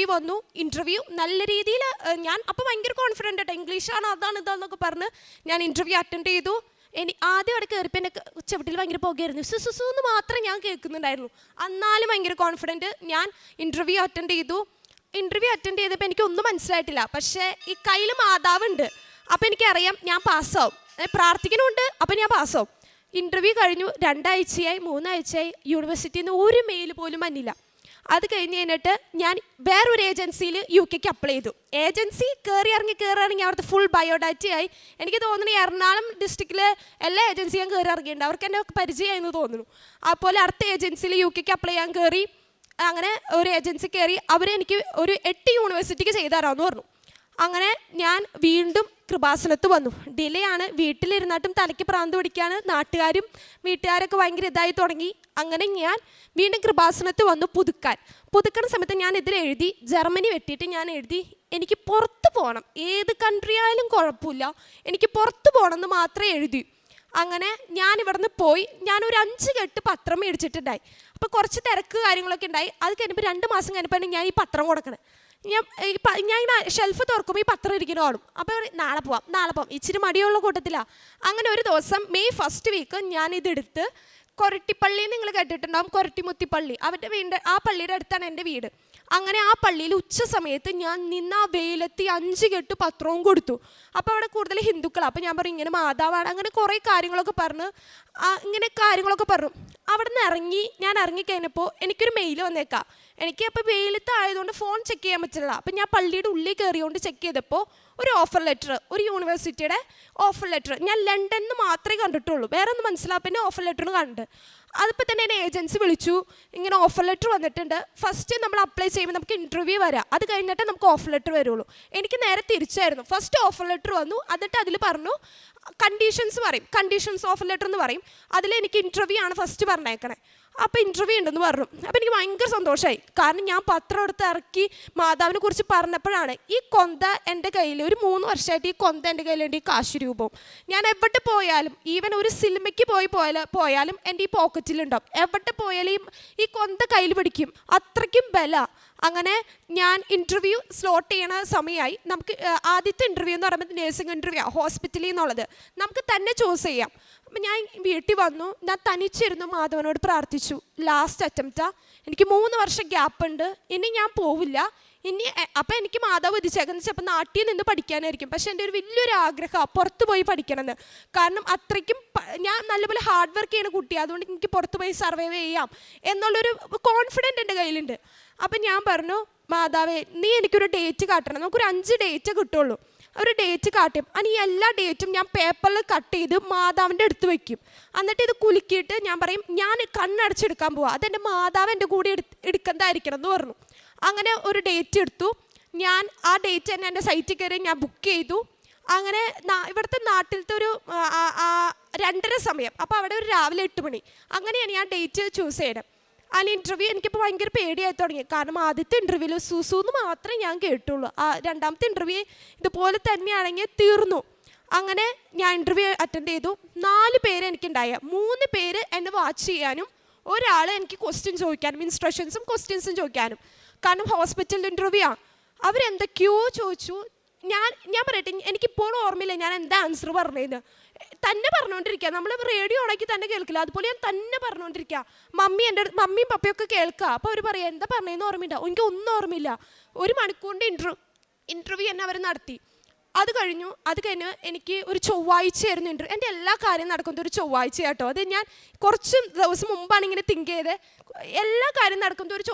Speaker 1: ഇൻ്റർവ്യൂ നല്ല രീതിയിൽ ഞാൻ അപ്പോൾ ഭയങ്കര കോൺഫിഡൻ്റ് ആയിട്ട് ഇംഗ്ലീഷാണ് അതാണ് ഇതാന്നൊക്കെ പറഞ്ഞ് ഞാൻ ഇൻ്റർവ്യൂ അറ്റൻഡ് ചെയ്തു. ആദ്യം അവിടെ കയറിപ്പോൾ എൻ്റെ ചെവിട്ടിൽ ഭയങ്കര പുകയായിരുന്നു, സുസു എന്ന് മാത്രം ഞാൻ കേൾക്കുന്നുണ്ടായിരുന്നു. എന്നാലും ഭയങ്കര കോൺഫിഡൻറ്റ്. ഞാൻ ഇൻ്റർവ്യൂ അറ്റൻഡ് ചെയ്തപ്പോൾ എനിക്കൊന്നും മനസ്സിലായിട്ടില്ല. പക്ഷേ ഈ കയ്യിൽ മാതാവുണ്ട്, അപ്പോൾ എനിക്കറിയാം ഞാൻ പാസ്സാവും. പ്രാർത്ഥിക്കുന്നുണ്ട്, അപ്പോൾ ഞാൻ പാസ്സാവും. ഇൻ്റർവ്യൂ കഴിഞ്ഞു. 2 ആഴ്ചയായി 3 ആഴ്ചയായി യൂണിവേഴ്സിറ്റിയിൽ നിന്ന് ഒരു മെയിൽ പോലും വന്നില്ല. അത് കഴിഞ്ഞ് കഴിഞ്ഞിട്ട് ഞാൻ വേറൊരു ഏജൻസിയിൽ UK അപ്ലൈ ചെയ്തു. ഏജൻസി കയറുകയാണെങ്കിൽ അവിടുത്തെ ഫുൾ ബയോഡാറ്റയായി. എനിക്ക് തോന്നുന്നു എറണാകുളം ഡിസ്ട്രിക്റ്റിലെ എല്ലാ ഏജൻസിയും കയറി ഇറങ്ങിയിട്ടുണ്ട്, അവർക്ക് എന്നെ പരിചയമായി എന്ന് തോന്നുന്നു. അതുപോലെ അടുത്ത ഏജൻസിയിൽ UK അപ്ലൈ ചെയ്യാൻ കയറി. അങ്ങനെ ഒരു ഏജൻസി കയറി, അവരെനിക്ക് ഒരു 8 യൂണിവേഴ്സിറ്റിക്ക് ചെയ്തു തരാമെന്ന് പറഞ്ഞു. അങ്ങനെ ഞാൻ വീണ്ടും കൃപാസനത്ത് വന്നു. ഡിലേ ആണ്, വീട്ടിലിരുന്നിട്ടും തലയ്ക്ക് പ്രാന്ത് പിടിക്കാൻ നാട്ടുകാരും വീട്ടുകാരൊക്കെ ഭയങ്കര ഇതായി തുടങ്ങി. അങ്ങനെ ഞാൻ വീണ്ടും കൃപാസനത്ത് വന്നു പുതുക്കണ സമയത്ത് ഞാൻ ഇതിലെഴുതി, ജർമ്മനി വെട്ടിയിട്ട് ഞാൻ എഴുതി, എനിക്ക് പുറത്ത് പോകണം, ഏത് കൺട്രി ആയാലും കുഴപ്പമില്ല, എനിക്ക് പുറത്ത് പോകണം എന്ന് മാത്രമേ എഴുതി. അങ്ങനെ ഞാൻ ഇവിടുന്ന് പോയി. ഞാനൊരു 5 കെട്ട് പത്രം മേടിച്ചിട്ടുണ്ടായി. അപ്പോൾ കുറച്ച് തിരക്ക് കാര്യങ്ങളൊക്കെ ഉണ്ടായി. അത് കഴിഞ്ഞപ്പോൾ 2 മാസം കഴിഞ്ഞപ്പോൾ ഞാൻ ഈ പത്രം കൊടുക്കണേ. ഞാൻ ഇങ്ങനെ ഷെൽഫ് തുറക്കുമ്പോൾ ഈ പത്രം ഇരിക്കുന്ന കാണും. അപ്പോൾ നാളെ പോവാം, ഇച്ചിരി മടിയുള്ള കൂട്ടത്തിലാണ്. അങ്ങനെ ഒരു ദിവസം മെയ് 1st വീക്ക് ഞാൻ ഇതെടുത്ത് കൊരട്ടിപ്പള്ളി നിങ്ങൾ കേട്ടിട്ടുണ്ടാകും, കൊരട്ടിമുത്തിപ്പള്ളി, അവരുടെ വീടിൻ്റെ ആ പള്ളിയുടെ അടുത്താണ് എൻ്റെ വീട്. അങ്ങനെ ആ പള്ളിയിൽ ഉച്ച സമയത്ത് ഞാൻ നിന്ന് ആ വെയിലെത്തി 5 കെട്ട് പത്രവും കൊടുത്തു. അപ്പോൾ അവിടെ കൂടുതൽ ഹിന്ദുക്കളാണ്. അപ്പോൾ ഞാൻ പറഞ്ഞു ഇങ്ങനെ മാതാവാണ്, അങ്ങനെ കുറേ കാര്യങ്ങളൊക്കെ പറഞ്ഞു. അവിടെ നിന്ന് ഞാൻ ഇറങ്ങിക്കഴിഞ്ഞപ്പോൾ എനിക്കൊരു മെയിൽ വന്നേക്കാം. എനിക്ക് അപ്പോൾ വെയിലത്ത് ആയതുകൊണ്ട് ഫോൺ ചെക്ക് ചെയ്യാൻ പറ്റില്ല. അപ്പം ഞാൻ പള്ളിയുടെ ഉള്ളിൽ കയറിയോണ്ട് ചെക്ക് ചെയ്തപ്പോൾ ഒരു ഓഫർ ലെറ്റർ, ഒരു യൂണിവേഴ്സിറ്റിയുടെ ഓഫർ ലെറ്റർ. ഞാൻ ലണ്ടനിൽ നിന്ന് മാത്രമേ കണ്ടിട്ടുള്ളൂ, വേറെ ഒന്നും മനസ്സിലാപ്പിൻ്റെ ഓഫർ ലെറ്ററിന് കണ്ട്. അതിപ്പോൾ തന്നെ എന്നെ ഏജൻസി വിളിച്ചു, ഇങ്ങനെ ഓഫർ ലെറ്റർ വന്നിട്ടുണ്ട്. ഫസ്റ്റ് നമ്മൾ അപ്ലൈ ചെയ്യുമ്പോൾ നമുക്ക് ഇൻ്റർവ്യൂ വരാം, അത് കഴിഞ്ഞിട്ട് നമുക്ക് ഓഫർ ലെറ്റർ വരുള്ളൂ. എനിക്ക് നേരെ തിരിച്ചായിരുന്നു. ഫസ്റ്റ് ഓഫർ ലെറ്റർ വന്നു, എന്നിട്ട് അതിൽ പറഞ്ഞു കണ്ടീഷൻസ് ഓഫർ ലെറ്റർ എന്ന് പറയും. അതിൽ എനിക്ക് ഇൻ്റർവ്യൂ ആണ് ഫസ്റ്റ് പറഞ്ഞേക്കണേ. അപ്പോൾ ഇൻ്റർവ്യൂ ഉണ്ടെന്ന് പറഞ്ഞു. അപ്പോൾ എനിക്ക് ഭയങ്കര സന്തോഷമായി, കാരണം ഞാൻ പത്രം എടുത്ത് ഇറക്കി മാതാവിനെ കുറിച്ച് പറഞ്ഞപ്പോഴാണ് ഈ കൊന്ത എൻ്റെ കയ്യിൽ, ഒരു 3 വർഷമായിട്ട് ഈ കൊന്ത എൻ്റെ കയ്യിലുണ്ട്, ഈ കാശ് രൂപവും. ഞാൻ എവിടെ പോയാലും, ഈവൻ ഒരു സിനിമയ്ക്ക് പോയാലും എൻ്റെ ഈ പോക്കറ്റിലുണ്ടാവും. എവിടെ പോയാലും ഈ കൊന്ത കയ്യിൽ പിടിക്കും, അത്രയ്ക്കും ബല. അങ്ങനെ ഞാൻ ഇൻ്റർവ്യൂ സ്ലോട്ട് ചെയ്യണ സമയമായി. നമുക്ക് ആദ്യത്തെ ഇൻ്റർവ്യൂ എന്ന് പറയുമ്പോൾ നേഴ്സിംഗ് ഇൻ്റർവ്യൂ, ഹോസ്പിറ്റലിൽ നിന്നുള്ളത് നമുക്ക് തന്നെ ചൂസ് ചെയ്യാം. അപ്പം ഞാൻ വീട്ടിൽ വന്നു, ഞാൻ തനിച്ചിരുന്നു മാധവനോട് പ്രാർത്ഥിച്ചു. ലാസ്റ്റ് അറ്റംപ്റ്റാണ്, എനിക്ക് 3 വർഷം ഗ്യാപ്പ് ഉണ്ട്, ഇനി ഞാൻ പോവില്ല. അപ്പം എനിക്ക് മാതാവ് വിധിച്ചേക്കെന്ന് വെച്ചാൽ അപ്പം നാട്ടിൽ നിന്ന് പഠിക്കാനായിരിക്കും. പക്ഷെ എൻ്റെ ഒരു വലിയൊരു ആഗ്രഹമാണ് പുറത്ത് പോയി പഠിക്കണമെന്ന്. കാരണം അത്രയ്ക്കും ഞാൻ നല്ലപോലെ ഹാർഡ് വർക്ക് ചെയ്യുന്ന കുട്ടിയാണ്, അതുകൊണ്ട് എനിക്ക് പുറത്ത് പോയി സർവൈവ് ചെയ്യാം എന്നുള്ളൊരു കോൺഫിഡൻറ്റ് എൻ്റെ കയ്യിലുണ്ട്. അപ്പം ഞാൻ പറഞ്ഞു, മാതാവേ നീ എനിക്കൊരു ഡേറ്റ് കാട്ടണം, നമുക്കൊരു 5 ഡേറ്റ് കിട്ടുള്ളൂ. ഒരു ഡേറ്റ് കാട്ടും, ഈ എല്ലാ ഡേറ്റും ഞാൻ പേപ്പറിൽ കട്ട് ചെയ്ത് മാതാവിൻ്റെ അടുത്ത് വയ്ക്കും. എന്നിട്ട് ഇത് കുലുക്കിയിട്ട് ഞാൻ പറയും ഞാൻ കണ്ണടച്ചെടുക്കാൻ പോവാം, അതെൻ്റെ മാതാവ് എൻ്റെ കൂടെ എടുക്കുന്നതായിരിക്കണം എന്ന് പറഞ്ഞു. അങ്ങനെ ഒരു ഡേറ്റ് എടുത്തു. ഞാൻ ആ ഡേറ്റ് തന്നെ എൻ്റെ സൈറ്റിൽ കയറി ഞാൻ ബുക്ക് ചെയ്തു. അങ്ങനെ ഇവിടുത്തെ നാട്ടിലത്തെ ഒരു 2:30 സമയം, അപ്പോൾ അവിടെ ഒരു രാവിലെ 8 മണി, അങ്ങനെയാണ് ഞാൻ ഡേറ്റ് ചൂസ് ചെയ്യണം. ഇൻ്റർവ്യൂ എനിക്കിപ്പോൾ ഭയങ്കര പേടിയായി തുടങ്ങി. കാരണം ആദ്യത്തെ ഇൻ്റർവ്യൂവിൽ സുസൂന്ന് മാത്രമേ ഞാൻ കേട്ടുള്ളൂ. രണ്ടാമത്തെ ഇൻ്റർവ്യൂ ഇതുപോലെ തന്നെയാണെങ്കിൽ തീർന്നു. അങ്ങനെ ഞാൻ ഇൻ്റർവ്യൂ അറ്റൻഡ് ചെയ്തു. 4 പേര് എനിക്കുണ്ടായ, 3 പേര് എന്നെ വാച്ച് ചെയ്യാനും ഒരാൾ എനിക്ക് ക്വസ്റ്റ്യൻ ചോദിക്കാനും, ഇൻസ്ട്രക്ഷൻസും ക്വസ്റ്റ്യൻസും ചോദിക്കാനും. കാരണം ഹോസ്പിറ്റൽ ഇൻ്റർവ്യൂ ആണ്. അവരെന്തൊക്കെയോ ചോദിച്ചു. ഞാൻ പറയട്ടെ, എനിക്കിപ്പോഴും ഓർമ്മയില്ല ഞാൻ എന്താ ആൻസർ പറഞ്ഞതെന്ന്. തന്നെ പറഞ്ഞുകൊണ്ടിരിക്കുക, നമ്മൾ റേഡിയോ ഉണക്കി തന്നെ കേൾക്കില്ല, അതുപോലെ ഞാൻ തന്നെ പറഞ്ഞുകൊണ്ടിരിക്കുക. മമ്മിയും പപ്പയൊക്കെ കേൾക്കുക. അപ്പോൾ അവർ പറയാം എന്താ പറഞ്ഞതെന്ന് ഓർമ്മയില്ല. എനിക്ക് ഒന്നും ഓർമ്മയില്ല. 1 മണിക്കൂറിൻ്റെ ഇൻ്റർവ്യൂ തന്നെ അവർ നടത്തി. അത് കഴിഞ്ഞ് എനിക്ക് ഒരു ചൊവ്വാഴ്ചയായിരുന്നു ഇൻ്റർവ്യൂ. എൻ്റെ എല്ലാ കാര്യം നടക്കുന്നത് ഒരു ചൊവ്വാഴ്ച കേട്ടോ. അത് ഞാൻ കുറച്ച് ദിവസം മുമ്പാണ് ഇങ്ങനെ തിങ്ക് ചെയ്ത്, എല്ലാ കാര്യം നടക്കുന്നത് ഒരു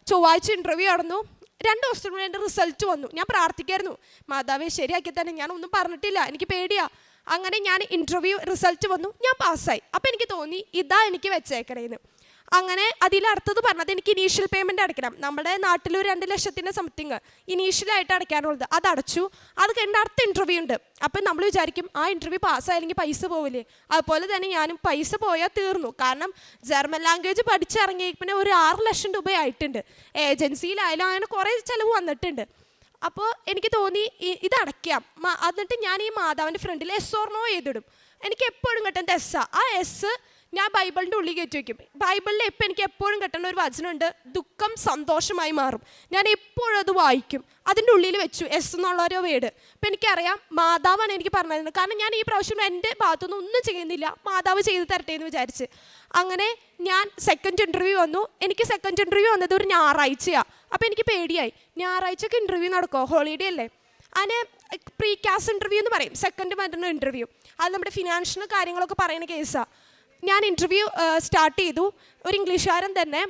Speaker 1: ചൊവ്വാഴ്ച ഇൻ്റർവ്യൂ നടന്നു. 2 ദിവസത്തിനുള്ളിൽ എൻ്റെ റിസൾട്ട് വന്നു. ഞാൻ പ്രാർത്ഥിക്കായിരുന്നു, മാതാവേ ശരിയാക്കി തന്നെ, ഞാനൊന്നും പറഞ്ഞിട്ടില്ല, എനിക്ക് പേടിയാണ്. അങ്ങനെ ഞാൻ ഇൻ്റർവ്യൂ റിസൾട്ട് വന്നു, ഞാൻ പാസ്സായി. അപ്പോൾ എനിക്ക് തോന്നി ഇതാ എനിക്ക് വെച്ചേക്കണേന്ന്. അങ്ങനെ അതിലടുത്തത് പറഞ്ഞത് എനിക്ക് ഇനീഷ്യൽ പേയ്മെൻറ്റ് അടയ്ക്കണം. നമ്മുടെ നാട്ടിൽ ഒരു 2 ലക്ഷത്തിൻ്റെ സംതിങ് ഇനീഷ്യലായിട്ട് അടയ്ക്കാനുള്ളത്, അത് അടച്ചു. അത് കഴിഞ്ഞ അടുത്ത ഇൻ്റർവ്യൂ ഉണ്ട്. അപ്പം നമ്മൾ വിചാരിക്കും ആ ഇൻ്റർവ്യൂ പാസ്സായില്ലെങ്കിൽ പൈസ പോവില്ലേ. അതുപോലെ തന്നെ ഞാനും പൈസ പോയാൽ തീർന്നു. കാരണം ജർമ്മൻ ലാംഗ്വേജ് പഠിച്ചിറങ്ങി പിന്നെ ഒരു 6 ലക്ഷം രൂപ ആയിട്ടുണ്ട്. ഏജൻസിയിലായാലും അങ്ങനെ കുറേ ചിലവ് വന്നിട്ടുണ്ട്. അപ്പോൾ എനിക്ക് തോന്നി ഇത് അടയ്ക്കാം. എന്നിട്ട് ഞാൻ ഈ മാതാവിൻ്റെ ഫ്രണ്ടിൽ എസ് ഓർ നോ ചെയ്തിടും. എനിക്ക് എപ്പോഴും കിട്ടേണ്ട എസ്സാണ്. ആ എസ് ഞാൻ ബൈബിളിൻ്റെ ഉള്ളിൽ കയറ്റി വയ്ക്കും. ബൈബിളിൽ ഇപ്പം എനിക്ക് എപ്പോഴും കിട്ടേണ്ട ഒരു വചനമുണ്ട്, ദുഃഖം സന്തോഷമായി മാറും. ഞാൻ എപ്പോഴും അത് വായിക്കും. അതിൻ്റെ ഉള്ളിൽ വെച്ചു എസ് എന്നുള്ളൊരു വേർഡ്. അപ്പം എനിക്കറിയാം മാതാവാണ് എനിക്ക് പറഞ്ഞിരുന്നത്. കാരണം ഞാൻ ഈ പ്രാവശ്യം എൻ്റെ ഭാഗത്തുനിന്ന് ഒന്നും ചെയ്യുന്നില്ല, മാതാവ് ചെയ്ത് തരട്ടെ എന്ന് വിചാരിച്ച്. അങ്ങനെ ഞാൻ സെക്കൻഡ് ഇൻ്റർവ്യൂ വന്നു. എനിക്ക് സെക്കൻഡ് ഇൻ്റർവ്യൂ വന്നത് ഒരു ഞായറാഴ്ചയാണ്. അപ്പോൾ എനിക്ക് പേടിയായി, ഞായറാഴ്ചക്ക് ഇൻ്റർവ്യൂ നടക്കുമോ, ഹോളിഡേ അല്ലേ. അതിന് പ്രീ കാസ് ഇൻ്റർവ്യൂ എന്ന് പറയും, സെക്കൻഡ് വരുന്ന ഇൻ്റർവ്യൂ. അത് നമ്മുടെ ഫിനാൻഷ്യൽ കാര്യങ്ങളൊക്കെ പറയുന്ന കേസാണ്. ഞാൻ ഇൻ്റർവ്യൂ സ്റ്റാർട്ട് ചെയ്തു. ഒരു ഇംഗ്ലീഷുകാരൻ തന്നെ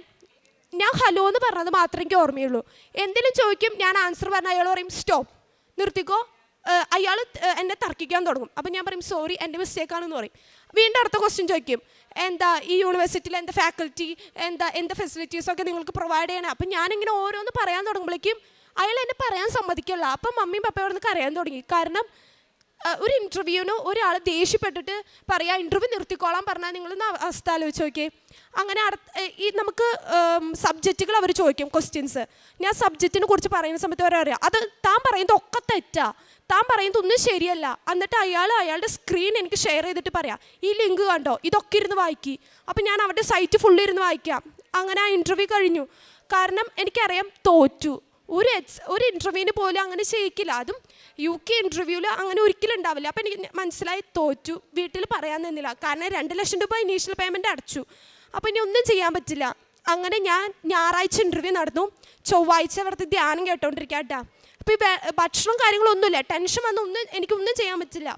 Speaker 1: ഞാൻ ഹലോ എന്ന് പറഞ്ഞത് മാത്രമേ എനിക്ക് ഓർമ്മയുള്ളൂ. എന്തെങ്കിലും ചോദിക്കും, ഞാൻ ആൻസർ പറഞ്ഞാൽ അയാൾ പറയും സ്റ്റോപ്പ്, നിർത്തിക്കോ. അയാൾ എന്നെ തർക്കിക്കാൻ തുടങ്ങും. അപ്പം ഞാൻ പറയും സോറി, എൻ്റെ മിസ്റ്റേക്കാണെന്ന് പറയും. വീണ്ടും അടുത്ത ക്വസ്റ്റ്യൻ ചോദിക്കും, എന്താ ഈ യൂണിവേഴ്സിറ്റിയിൽ എന്താ ഫാക്കൽറ്റി, എന്താ ഫെസിലിറ്റീസൊക്കെ നിങ്ങൾക്ക് പ്രൊവൈഡ് ചെയ്യണം. അപ്പം ഞാനിങ്ങനെ ഓരോന്ന് പറയാൻ തുടങ്ങുമ്പോഴേക്കും അയാൾ എന്നെ പറയാൻ സമ്മതിക്കില്ല. അപ്പം മമ്മിയും പപ്പയും അവിടെ കരയാൻ തുടങ്ങി. കാരണം ഒരു ഇൻ്റർവ്യൂവിന് ഒരാൾ ദേഷ്യപ്പെട്ടിട്ട് പറയാം ഇൻ്റർവ്യൂ നിർത്തിക്കോളാൻ പറഞ്ഞാൽ നിങ്ങളൊന്ന് അവസ്ഥ ആലോചിച്ച് നോക്കിയേ. അങ്ങനെ ഈ നമുക്ക് സബ്ജക്റ്റുകൾ അവർ ചോദിക്കും ക്വസ്റ്റ്യൻസ്. ഞാൻ സബ്ജക്റ്റിനെ കുറിച്ച് പറയുന്ന സമയത്ത് വരെ അറിയാം അത് താൻ പറയുന്നത് ഒക്കെ തെറ്റാ, താൻ പറയുന്നത് ഒന്നും ശരിയല്ല. എന്നിട്ട് അയാളുടെ സ്ക്രീൻ എനിക്ക് ഷെയർ ചെയ്തിട്ട് പറയാം ഈ ലിങ്ക് കണ്ടോ, ഇതൊക്കെ ഇരുന്ന് വായിക്കി. അപ്പം ഞാൻ അവരുടെ സൈറ്റ് ഫുള്ള് ഇരുന്ന് വായിക്കാം. അങ്ങനെ ആ ഇൻ്റർവ്യൂ കഴിഞ്ഞു. കാരണം എനിക്കറിയാം തോറ്റു. ഒരു ഇൻ്റർവ്യൂവിന് പോലും അങ്ങനെ ചെയ്യിക്കില്ല. അതും UK ഇൻ്റർവ്യൂവിൽ അങ്ങനെ ഒരിക്കലും ഉണ്ടാവില്ല. അപ്പം എനിക്ക് മനസ്സിലായി തോറ്റു. വീട്ടിൽ പറയാൻ നിന്നില്ല. കാരണം 2 ലക്ഷം രൂപ ഇനീഷ്യൽ പേയ്മെൻറ്റ് അടച്ചു. അപ്പോൾ ഇനി ഒന്നും ചെയ്യാൻ പറ്റില്ല. അങ്ങനെ ഞാൻ ഞായറാഴ്ച ഇൻ്റർവ്യൂ നടന്നു. ചൊവ്വാഴ്ച വെറുതെ ധ്യാനം കേട്ടോണ്ടിരിക്കുക കേട്ടോ. അപ്പോൾ ഈ ഭക്ഷണവും കാര്യങ്ങളൊന്നുമില്ല. ടെൻഷൻ വന്ന് എനിക്കൊന്നും ചെയ്യാൻ പറ്റില്ല.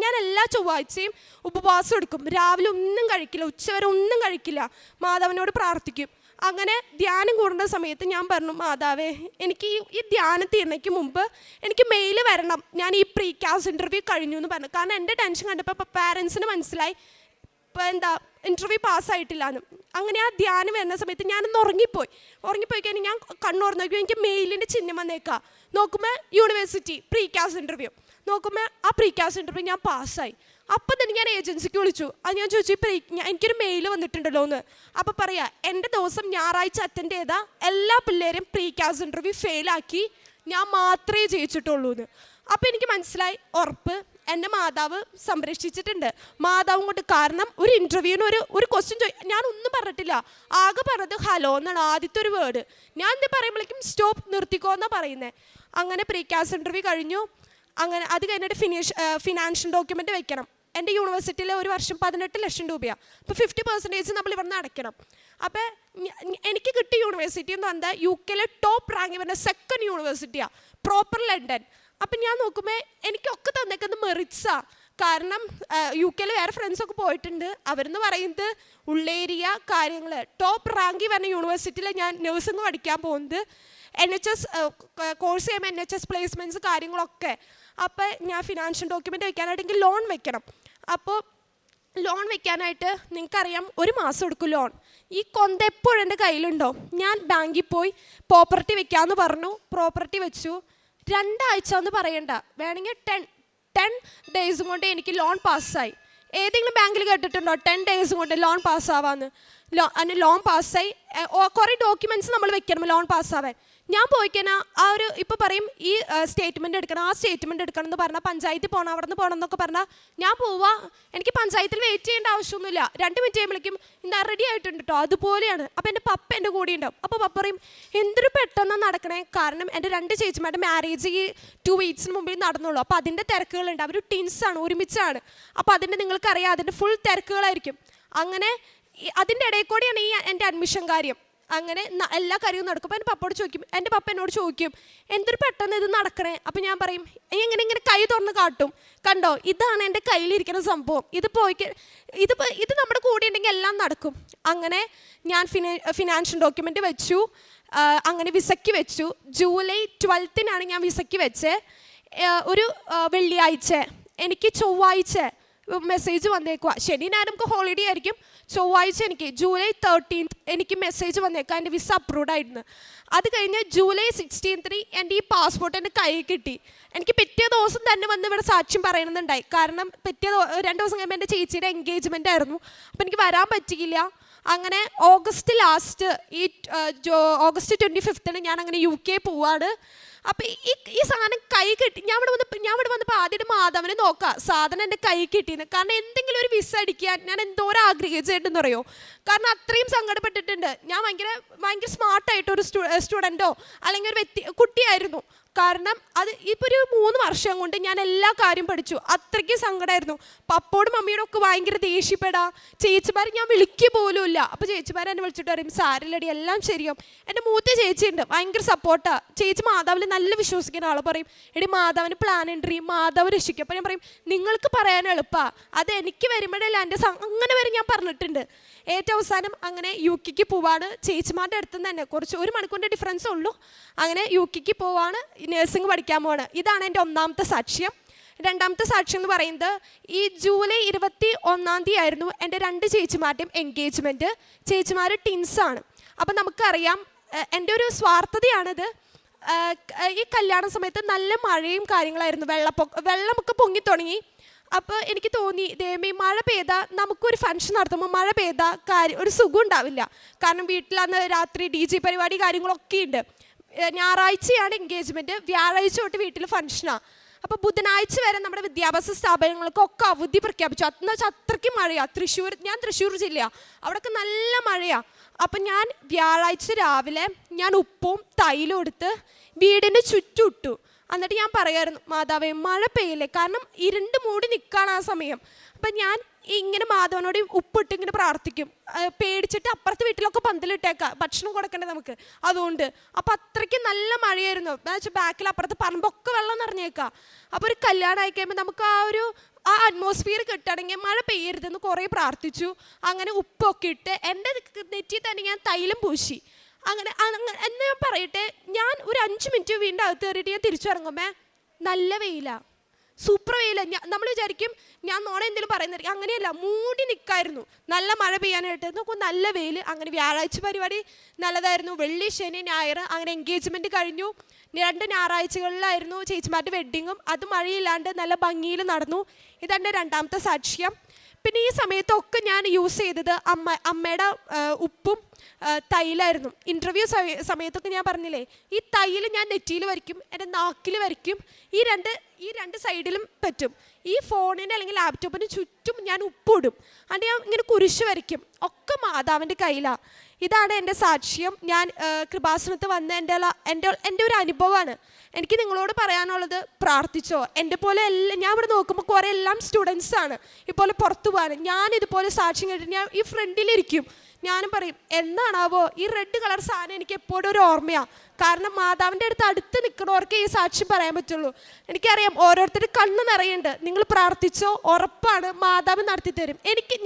Speaker 1: ഞാൻ എല്ലാ ചൊവ്വാഴ്ചയും ഉപവാസം എടുക്കും. രാവിലെ ഒന്നും കഴിക്കില്ല, ഉച്ചവരെ ഒന്നും കഴിക്കില്ല. മാതാവിനോട് പ്രാർത്ഥിക്കും. അങ്ങനെ ധ്യാനം കൂടുന്ന സമയത്ത് ഞാൻ പറഞ്ഞു, മാതാവേ എനിക്ക് ഈ ധ്യാനം തീർന്നയ്ക്ക് മുമ്പ് എനിക്ക് മെയിൽ വരണം, ഞാൻ ഈ പ്രീ ക്ലാസ് ഇൻ്റർവ്യൂ കഴിഞ്ഞു എന്ന് പറഞ്ഞു. കാരണം എൻ്റെ ടെൻഷൻ കണ്ടപ്പോൾ പാരൻസിന് മനസ്സിലായി ഇപ്പോൾ ഇൻ്റർവ്യൂ പാസ്സായിട്ടില്ല എന്ന്. അങ്ങനെ ആ ധ്യാനം വരുന്ന സമയത്ത് ഞാനൊന്ന് ഉറങ്ങിപ്പോയി കഴിഞ്ഞാൽ ഞാൻ കണ്ണുറന്ന് നോക്കിയപ്പോൾ എനിക്ക് മെയിലിൻ്റെ ചിഹ്നം വന്നേക്കാം. നോക്കുമ്പോൾ യൂണിവേഴ്സിറ്റി പ്രീ ക്ലാസ് ഇൻ്റർവ്യൂ നോക്കുമ്പോൾ ആ പ്രീ ക്ലാസ് ഇൻ്റർവ്യൂ ഞാൻ പാസ്സായി. അപ്പം തന്നെ ഞാൻ ഏജൻസിക്ക് വിളിച്ചു. അത് ഞാൻ ചോദിച്ചു എനിക്കൊരു മെയിൽ വന്നിട്ടുണ്ടല്ലോ എന്ന്. അപ്പോൾ പറയാം എൻ്റെ ദിവസം ഞായറാഴ്ച അറ്റൻഡ് ചെയ്ത എല്ലാ പിള്ളേരും പ്രീ ക്ലാസ് ഇൻ്റർവ്യൂ ഫെയിലാക്കി, ഞാൻ മാത്രമേ ജയിച്ചിട്ടുള്ളൂ എന്ന്. അപ്പോൾ എനിക്ക് മനസ്സിലായി ഉറപ്പ് എൻ്റെ മാതാവ് സംരക്ഷിച്ചിട്ടുണ്ട്. മാതാവും കൊണ്ട്. കാരണം ഒരു ഇൻ്റർവ്യൂവിന് ഒരു ക്വസ്റ്റ്യൻ ഞാനൊന്നും പറഞ്ഞിട്ടില്ല. ആകെ പറഞ്ഞത് ഹലോ എന്നാണ് ആദ്യത്തെ ഒരു വേർഡ്. ഞാൻ എന്താ പറയുമ്പോഴേക്കും സ്റ്റോപ്പ്, നിർത്തിക്കോ എന്നാണ് പറയുന്നത്. അങ്ങനെ പ്രീ ക്ലാസ് ഇൻ്റർവ്യൂ കഴിഞ്ഞു. അങ്ങനെ അത് കഴിഞ്ഞിട്ട് ഫിനാൻഷ്യൽ ഡോക്യുമെൻ്റ് വെക്കണം. എൻ്റെ യൂണിവേഴ്സിറ്റിയിൽ ഒരു വർഷം 18 ലക്ഷം രൂപയാണ്. അപ്പോൾ 50% നമ്മൾ ഇവിടുന്ന് അടയ്ക്കണം. അപ്പോൾ എനിക്ക് കിട്ടിയ യൂണിവേഴ്സിറ്റി എന്ന് പറഞ്ഞാൽ UK ടോപ്പ് റാങ്ക് വരുന്ന 2nd യൂണിവേഴ്സിറ്റിയാണ്, പ്രോപ്പർ ലണ്ടൻ. അപ്പം ഞാൻ നോക്കുമ്പോൾ എനിക്കൊക്കെ തന്നേക്കുന്നത് മെറിറ്റ്സാണ്. കാരണം UK വേറെ ഫ്രണ്ട്സൊക്കെ പോയിട്ടുണ്ട്. അവരെന്ന് പറയുന്നത് ഉള്ളേരിയ കാര്യങ്ങൾ ടോപ്പ് റാങ്ക് വരുന്ന യൂണിവേഴ്സിറ്റിയിൽ ഞാൻ നഴ്സിംഗ് പഠിക്കാൻ പോകുന്നത്. NHS കോഴ്സ് ചെയ്യുമ്പോൾ NHS പ്ലേസ്മെൻറ്റ്സ് കാര്യങ്ങളൊക്കെ. അപ്പോൾ ഞാൻ ഫിനാൻഷ്യൽ ഡോക്യുമെൻ്റ് വെക്കാനായിട്ട് എനിക്ക് ലോൺ വെക്കണം. അപ്പോൾ ലോൺ വെക്കാനായിട്ട് നിങ്ങൾക്കറിയാം 1 മാസം എടുക്കും ലോൺ. ഈ കൊന്ത എപ്പോഴും എൻ്റെ കയ്യിലുണ്ടോ. ഞാൻ ബാങ്കിൽ പോയി പ്രോപ്പർട്ടി വെക്കാമെന്ന് പറഞ്ഞു. പ്രോപ്പർട്ടി വെച്ചു. 2 ആഴ്ച എന്ന് പറയണ്ട, വേണമെങ്കിൽ 10 ഡേയ്സും കൊണ്ട് എനിക്ക് ലോൺ പാസ്സായി. ഏതെങ്കിലും ബാങ്കിൽ കേട്ടിട്ടുണ്ടോ 10 ഡേയ്സ് കൊണ്ട് ലോൺ പാസ്സാവാന്ന്? ലോൺ പാസ്സായി. കുറേ ഡോക്യുമെൻറ്റ്സ് നമ്മൾ വെക്കണം ലോൺ പാസ്സാവാൻ. ഞാൻ പോയിക്കഴിഞ്ഞാൽ ഇപ്പോൾ പറയും ഈ സ്റ്റേറ്റ്മെൻറ്റ് എടുക്കണം, ആ സ്റ്റേറ്റ്മെൻറ്റ് എടുക്കണം എന്ന് പറഞ്ഞാൽ പഞ്ചായത്തിൽ പോകണം, അവിടെ നിന്ന് പോകണം എന്നൊക്കെ പറഞ്ഞാൽ ഞാൻ പോവാ. എനിക്ക് പഞ്ചായത്തിൽ വെയിറ്റ് ചെയ്യേണ്ട ആവശ്യമൊന്നുമില്ല. 2 മിനിറ്റ് കഴിയുമ്പോഴേക്കും ഇന്ന് റെഡി ആയിട്ടുണ്ട് കേട്ടോ. അതുപോലെയാണ്. അപ്പോൾ എൻ്റെ പപ്പ എൻ്റെ കൂടെ ഉണ്ടാവും. അപ്പോൾ പപ്പ പറയും എന്തൊരു പെട്ടെന്നാണ് നടക്കണേ. കാരണം എൻ്റെ 2 ചേച്ചിമാരുടെ മാരേജ് ഈ 2 വീക്സിന് മുമ്പിൽ നടന്നുള്ളൂ. അപ്പോൾ അതിൻ്റെ തിരക്കുകളുണ്ട്. അവർ ട്വിൻസാണ്, ഒരുമിച്ചാണ്. അപ്പോൾ അതിൻ്റെ നിങ്ങൾക്കറിയാം അതിൻ്റെ ഫുൾ തിരക്കുകളായിരിക്കും. അങ്ങനെ അതിൻ്റെ ഇടയിൽ കൂടെയാണ് ഈ എൻ്റെ അഡ്മിഷൻ കാര്യം. അങ്ങനെ എല്ലാ കാര്യവും നടക്കും. അപ്പോൾ എൻ്റെ പപ്പ എന്നോട് ചോദിക്കും എന്തൊരു പെട്ടെന്ന് ഇത് നടക്കണേ. അപ്പോൾ ഞാൻ പറയും ഇങ്ങനെ കൈ തുറന്ന് കാട്ടും, കണ്ടോ ഇതാണ് എൻ്റെ കയ്യിലിരിക്കുന്ന സംഭവം, ഇത് നമ്മുടെ കൂടെ ഉണ്ടെങ്കിൽ എല്ലാം നടക്കും. അങ്ങനെ ഞാൻ ഫിനാൻഷ്യൽ ഡോക്യുമെൻ്റ് വെച്ചു. അങ്ങനെ വിസയ്ക്ക് വെച്ചു. ജൂലൈ 12 ഞാൻ വിസയ്ക്ക് വെച്ചത്. ഒരു വെള്ളിയാഴ്ച എനിക്ക് ചൊവ്വാഴ്ച മെസ്സേജ് വന്നേക്കുക. ശനി ഞായർ നമുക്ക് ഹോളിഡേ ആയിരിക്കും. ചൊവ്വാഴ്ച എനിക്ക് ജൂലൈ 13 എനിക്ക് മെസ്സേജ് വന്നേക്കുക എൻ്റെ വിസ അപ്രൂവ്ഡ് ആയിരുന്നു. അത് കഴിഞ്ഞ് ജൂലൈ 16 എൻ്റെ ഈ പാസ്പോർട്ട് എൻ്റെ കയ്യിൽ കിട്ടി. എനിക്ക് പിറ്റേ ദിവസം തന്നെ വന്ന് ഇവിടെ സാക്ഷ്യം പറയണമെന്നുണ്ടായി. കാരണം 2 ദിവസം കഴിയുമ്പോൾ എൻ്റെ ചേച്ചിയുടെ എൻഗേജ്മെൻ്റ് ആയിരുന്നു. അപ്പോൾ എനിക്ക് വരാൻ പറ്റിയില്ല. അങ്ങനെ ഓഗസ്റ്റ് ലാസ്റ്റ് ഓഗസ്റ്റ് 25 ഞാൻ അങ്ങനെ UK പോവാണ്. അപ്പോൾ ഈ സാധനം കൈ കിട്ടി. ഞാൻ ഇവിടെ വന്നപ്പോൾ ആദ്യമായിട്ട് മാധവനെ നോക്കാം സാധനം എൻ്റെ കൈ കിട്ടിയെന്ന്. കാരണം എന്തെങ്കിലും ഒരു വിസ അടിക്കാൻ ഞാൻ എന്തോരം ആഗ്രഹിച്ചിട്ടുണ്ടെന്ന് അറിയോ. കാരണം അത്രയും സങ്കടപ്പെട്ടിട്ടുണ്ട്. ഞാൻ ഭയങ്കര സ്മാർട്ടായിട്ടൊരു സ്റ്റുഡൻറ്റോ അല്ലെങ്കിൽ ഒരു കുട്ടിയായിരുന്നു. കാരണം അത് ഇപ്പോൾ ഒരു 3 വർഷം കൊണ്ട് ഞാൻ എല്ലാ കാര്യം പഠിച്ചു. അത്രയ്ക്ക് സങ്കടമായിരുന്നു. പപ്പോടും മമ്മിയോടും ഒക്കെ ഭയങ്കര ദേഷ്യപ്പെടാ. ചേച്ചിമാർ ഞാൻ വിളിക്കുക പോലും ഇല്ല. അപ്പോൾ ചേച്ചിമാർ എന്നെ വിളിച്ചിട്ട് പറയും സാരില്ലടി എല്ലാം ശരിയാവും. എൻ്റെ മൂത്ത ചേച്ചിയുണ്ട്, ഭയങ്കര സപ്പോർട്ടാണ്. ചേച്ചി മാതാവിൽ നല്ല വിശ്വസിക്കുന്ന ആൾ. പറയും എടി മാതാവിന് പ്ലാൻ ഉണ്ട്, മാതാവ് രക്ഷിക്കും. അപ്പോൾ ഞാൻ പറയും നിങ്ങൾക്ക് പറയാൻ എളുപ്പമാണ്, അത് എനിക്ക് വരുമ്പോഴല്ല എൻ്റെ അങ്ങനെ വരെ ഞാൻ പറഞ്ഞിട്ടുണ്ട്. ഏറ്റവും അവസാനം അങ്ങനെ യു കെക്ക് പോവാണ്. ചേച്ചിമാരുടെ അടുത്ത് നിന്ന് തന്നെ കുറച്ച് 1 മണിക്കൂറിൻ്റെ ഡിഫറൻസ് ഉള്ളൂ. അങ്ങനെ യു കെക്ക് പോവാണ്, നഴ്സിംഗ് പഠിക്കാൻ പോവാണ്. ഇതാണ് എൻ്റെ 1ാമത്തെ സാക്ഷ്യം. 2ാമത്തെ സാക്ഷ്യം എന്ന് പറയുന്നത് ഈ ജൂലൈ 21 ആയിരുന്നു എൻ്റെ 2 ചേച്ചിമാരുടെയും എൻഗേജ്മെൻറ്റ്. ചേച്ചിമാർ ടിൻസാണ്. അപ്പം നമുക്കറിയാം എൻ്റെ ഒരു സ്വാർത്ഥതയാണിത്. ഈ കല്യാണ സമയത്ത് നല്ല മഴയും കാര്യങ്ങളായിരുന്നു, വെള്ളമൊക്കെ പൊങ്ങി തുടങ്ങി. അപ്പോൾ എനിക്ക് തോന്നി ദൈവമേ മഴ പെയ്താൽ നമുക്കൊരു ഫംഗ്ഷൻ നടത്തുമ്പോൾ മഴ പെയ്താൽ ഒരു സുഖം ഉണ്ടാവില്ല. കാരണം വീട്ടിലന്ന് രാത്രി DJ പരിപാടി കാര്യങ്ങളൊക്കെ ഉണ്ട്. ഞായറാഴ്ചയാണ് എൻഗേജ്മെൻറ്റ്, വ്യാഴാഴ്ച തൊട്ട് വീട്ടിൽ ഫംഗ്ഷനാണ്. അപ്പോൾ ബുധനാഴ്ച വരെ നമ്മുടെ വിദ്യാഭ്യാസ സ്ഥാപനങ്ങൾക്കൊക്കെ അവധി പ്രഖ്യാപിച്ചു. എന്ന് വെച്ചാൽ അത്രയ്ക്കും മഴയാണ്. ഞാൻ തൃശ്ശൂർ ജില്ലയാണ്, അവിടെയൊക്കെ നല്ല മഴയാണ്. അപ്പം ഞാൻ വ്യാഴാഴ്ച രാവിലെ ഞാൻ ഉപ്പും തൈലും എടുത്ത് വീടിന് ചുറ്റും ഇട്ടു. എന്നിട്ട് ഞാൻ പറയായിരുന്നു മാതാവേ മഴ പെയ്യല്ലേ, കാരണം ഇരുണ്ട് മൂടി നിൽക്കുകയാണ് ആ സമയം. അപ്പം ഞാൻ ഇങ്ങനെ മാധവനോട് ഉപ്പിട്ട് ഇങ്ങനെ പ്രാർത്ഥിക്കും. പേടിച്ചിട്ട് അപ്പുറത്തെ വീട്ടിലൊക്കെ പന്തലിട്ടേക്കാം, ഭക്ഷണം കൊടുക്കണ്ടേ നമുക്ക്, അതുകൊണ്ട്. അപ്പം അത്രയ്ക്ക് നല്ല മഴയായിരുന്നു. എന്ന് വെച്ചാൽ ബാക്കിൽ അപ്പുറത്ത് പറമ്പൊക്കെ വെള്ളം നിറഞ്ഞേക്കാം. അപ്പോൾ ഒരു കല്യാണം ആയി കഴിയുമ്പോൾ നമുക്ക് ആ അറ്റ്മോസ്ഫിയർ കിട്ടുകയാണെങ്കിൽ മഴ പെയ്യരുതെന്ന് കുറേ പ്രാർത്ഥിച്ചു. അങ്ങനെ ഉപ്പൊക്കെ ഇട്ട് എൻ്റെ നെറ്റിയിൽ തന്നെ ഞാൻ തൈലം പൂശി. അങ്ങനെ എന്ന് ഞാൻ പറയട്ടെ, ഞാൻ ഒരു 5 മിനിറ്റ് വീണ്ടും അകത്ത് കയറിയിട്ട് ഞാൻ തിരിച്ചിറങ്ങുമ്പോൾ നല്ല വെയിലാണ്, സൂപ്പർ വെയിലാണ്. നമ്മൾ വിചാരിക്കും ഞാൻ നോണ എന്തെങ്കിലും പറയുന്നതായിരിക്കും, അങ്ങനെയല്ല, മൂടി നിൽക്കായിരുന്നു. നല്ല മഴ പെയ്യാനായിട്ട് നോക്കും, നല്ല വെയിൽ. അങ്ങനെ വ്യാഴാഴ്ച പരിപാടി നല്ലതായിരുന്നു. വെള്ളി ശനി ഞായർ അങ്ങനെ എൻഗേജ്മെൻറ്റ് കഴിഞ്ഞു. 2 ഞായറാഴ്ചകളിലായിരുന്നു ചേച്ചിമാരുടെ വെഡ്ഡിങ്ങും. അത് മഴയില്ലാണ്ട് നല്ല ഭംഗിയിൽ നടന്നു. ഇതെൻ്റെ 2ാമത്തെ സാക്ഷ്യം. പിന്നെ ഈ സമയത്തൊക്കെ ഞാൻ യൂസ് ചെയ്തത് അമ്മയുടെ ഉപ്പും തൈലായിരുന്നു. ഇൻ്റർവ്യൂ സമയത്തൊക്കെ ഞാൻ പറഞ്ഞില്ലേ, ഈ തൈല് ഞാൻ നെറ്റിയിൽ വരയ്ക്കും, എൻ്റെ നാക്കിൽ വരയ്ക്കും, ഈ രണ്ട് സൈഡിലും പറ്റും. ഈ ഫോണിന് അല്ലെങ്കിൽ ലാപ്ടോപ്പിന് ചുറ്റും ഞാൻ ഉപ്പിടും. അത് ഞാൻ ഇങ്ങനെ കുരിശ് വരയ്ക്കും. ഒക്കെ മാതാവിൻ്റെ കയ്യിലാണ്. ഇതാണ് എൻ്റെ സാക്ഷ്യം. ഞാൻ കൃപാസനത്ത് വന്ന എൻ്റെ ഒരു അനുഭവമാണ്. എനിക്ക് നിങ്ങളോട് പറയാനുള്ളത്, പ്രാർത്ഥിച്ചോ. എൻ്റെ പോലെ ഞാൻ ഇവിടെ നോക്കുമ്പോൾ കുറേ എല്ലാം സ്റ്റുഡൻസാണ് ഇതുപോലെ പുറത്തു പോകാൻ. ഞാൻ ഇതുപോലെ സാക്ഷ്യം കേട്ടിട്ട് ഞാൻ ഈ ഫ്രണ്ടിലിരിക്കും. ഞാനും പറയും എന്നാണാവോ ഈ റെഡ് കളർ സാധനം എനിക്ക് എപ്പോഴും ഒരു ഓർമ്മയാണ്. കാരണം മാതാവിൻ്റെ അടുത്ത് നിൽക്കണവർക്ക് ഈ സാക്ഷ്യം പറയാൻ പറ്റുള്ളൂ. എനിക്കറിയാം ഓരോരുത്തർ കണ്ണ് നിറയുണ്ട്. നിങ്ങൾ പ്രാർത്ഥിച്ചോ, ഉറപ്പാണ് മാതാവ് നടത്തി തരും.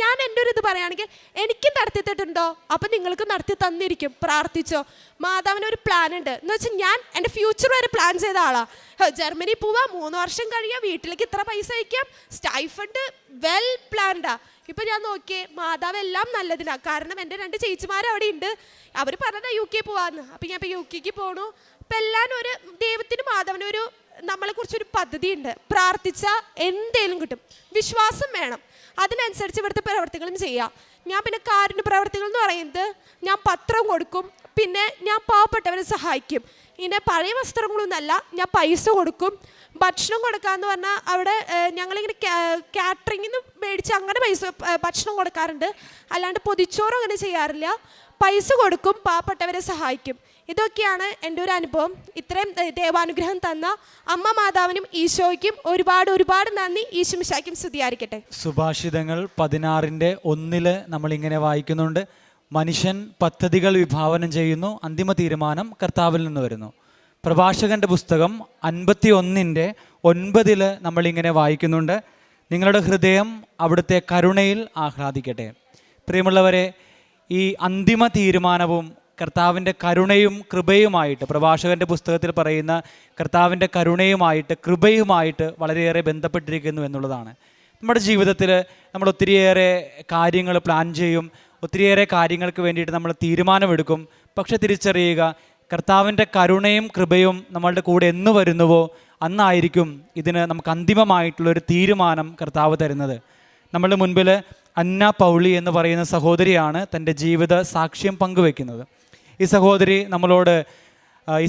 Speaker 1: ഞാൻ എൻ്റെ ഒരു ഇത് പറയുകയാണെങ്കിൽ എനിക്ക് നടത്തി തരുന്നുണ്ടോ, അപ്പം നിങ്ങൾക്ക് നടത്തി തന്നിരിക്കും. പ്രാർത്ഥിച്ചോ. മാതാവിന് ഒരു പ്ലാൻ ഉണ്ട്. എന്ന് വെച്ചാൽ ഞാൻ എൻ്റെ ഫ്യൂച്ചർ വരെ പ്ലാൻ ചെയ്ത ആളാണ്. ജർമ്മനി പോവാം, 3 വർഷം കഴിയാം, വീട്ടിലേക്ക് ഇത്ര പൈസ അയക്കാം, സ്റ്റൈഫണ്ട് വെൽ പ്ലാൻഡാ. ഇപ്പം ഞാൻ നോക്കിയേ മാതാവ് എല്ലാം നല്ലതിനാണ്. കാരണം എൻ്റെ 2 ചേച്ചിമാർ അവിടെ ഉണ്ട്. അവർ പറഞ്ഞാൽ യു കെ പോവാന്ന്. അപ്പം ഞാൻ ഇപ്പോൾ യു കെക്ക് പോകണു. അപ്പം എല്ലാവരും ഒരു ദൈവത്തിന് മാതാവിനൊരു നമ്മളെക്കുറിച്ചൊരു പദ്ധതി ഉണ്ട്. പ്രാർത്ഥിച്ചാൽ എന്തേലും കിട്ടും, വിശ്വാസം വേണം, അതിനനുസരിച്ച് ഇവിടുത്തെ പ്രവർത്തികളും ചെയ്യാം. ഞാൻ പിന്നെ കാരുണ്യ പ്രവർത്തികൾ എന്ന് പറയുന്നത് ഞാൻ പത്രം കൊടുക്കും, പിന്നെ ഞാൻ പാവപ്പെട്ടവരെ സഹായിക്കും. ഇങ്ങനെ പഴയ വസ്ത്രങ്ങളൊന്നുമല്ല, ഞാൻ പൈസ കൊടുക്കും. ഭക്ഷണം കൊടുക്കാമെന്ന് പറഞ്ഞാൽ അവിടെ ഞങ്ങളിങ്ങനെ കാറ്ററിങ്ങിൽ നിന്ന് മേടിച്ച് അങ്ങനെ ഭക്ഷണം കൊടുക്കാറുണ്ട്. അല്ലാണ്ട് പൊതിച്ചോറും അങ്ങനെ ചെയ്യാറില്ല. പൈസ കൊടുക്കും, പാവപ്പെട്ടവരെ സഹായിക്കും. ഇതൊക്കെയാണ് എൻ്റെ ഒരു അനുഭവം. ഇത്രയും ദൈവാനുഗ്രഹം തന്ന അമ്മ മാതാവിനും ഈശോയ്ക്കും ഒരുപാട് നന്ദി. ഈശോ മിശിഹായ്ക്കും സ്തുതിയായിരിക്കട്ടെ.
Speaker 2: സുഭാഷിതങ്ങൾ 16:1 നമ്മളിങ്ങനെ വായിക്കുന്നുണ്ട്, മനുഷ്യൻ പദ്ധതികൾ വിഭാവനം ചെയ്യുന്നു, അന്തിമ തീരുമാനം കർത്താവിൽ നിന്ന് വരുന്നു. പ്രഭാഷകൻ്റെ പുസ്തകം 51:9 നമ്മളിങ്ങനെ വായിക്കുന്നുണ്ട്, നിങ്ങളുടെ ഹൃദയം അവിടുത്തെ കരുണയിൽ ആഹ്ലാദിക്കട്ടെ. പ്രിയമുള്ളവരെ, ഈ അന്തിമ തീരുമാനവും കർത്താവിൻ്റെ കരുണയും കൃപയുമായിട്ട്, പ്രഭാഷകൻ്റെ പുസ്തകത്തിൽ പറയുന്ന കർത്താവിൻ്റെ കരുണയുമായിട്ട് കൃപയുമായിട്ട് വളരെയേറെ ബന്ധപ്പെട്ടിരിക്കുന്നു എന്നുള്ളതാണ്. നമ്മുടെ ജീവിതത്തിൽ നമ്മൾ ഒത്തിരിയേറെ കാര്യങ്ങൾ പ്ലാൻ ചെയ്യും, ഒത്തിരിയേറെ കാര്യങ്ങൾക്ക് വേണ്ടിയിട്ട് നമ്മൾ തീരുമാനമെടുക്കും. പക്ഷെ തിരിച്ചറിയുക, കർത്താവിൻ്റെ കരുണയും കൃപയും നമ്മളുടെ കൂടെ എന്ന് വരുന്നുവോ അന്നായിരിക്കും ഇതിന് നമുക്ക് അന്തിമമായിട്ടുള്ളൊരു തീരുമാനം കർത്താവ് തരുന്നത്. നമ്മളുടെ മുൻപിൽ അന്ന പൗളി എന്ന് പറയുന്ന സഹോദരിയാണ് തൻ്റെ ജീവിത സാക്ഷ്യം പങ്കുവെക്കുന്നത്. ഈ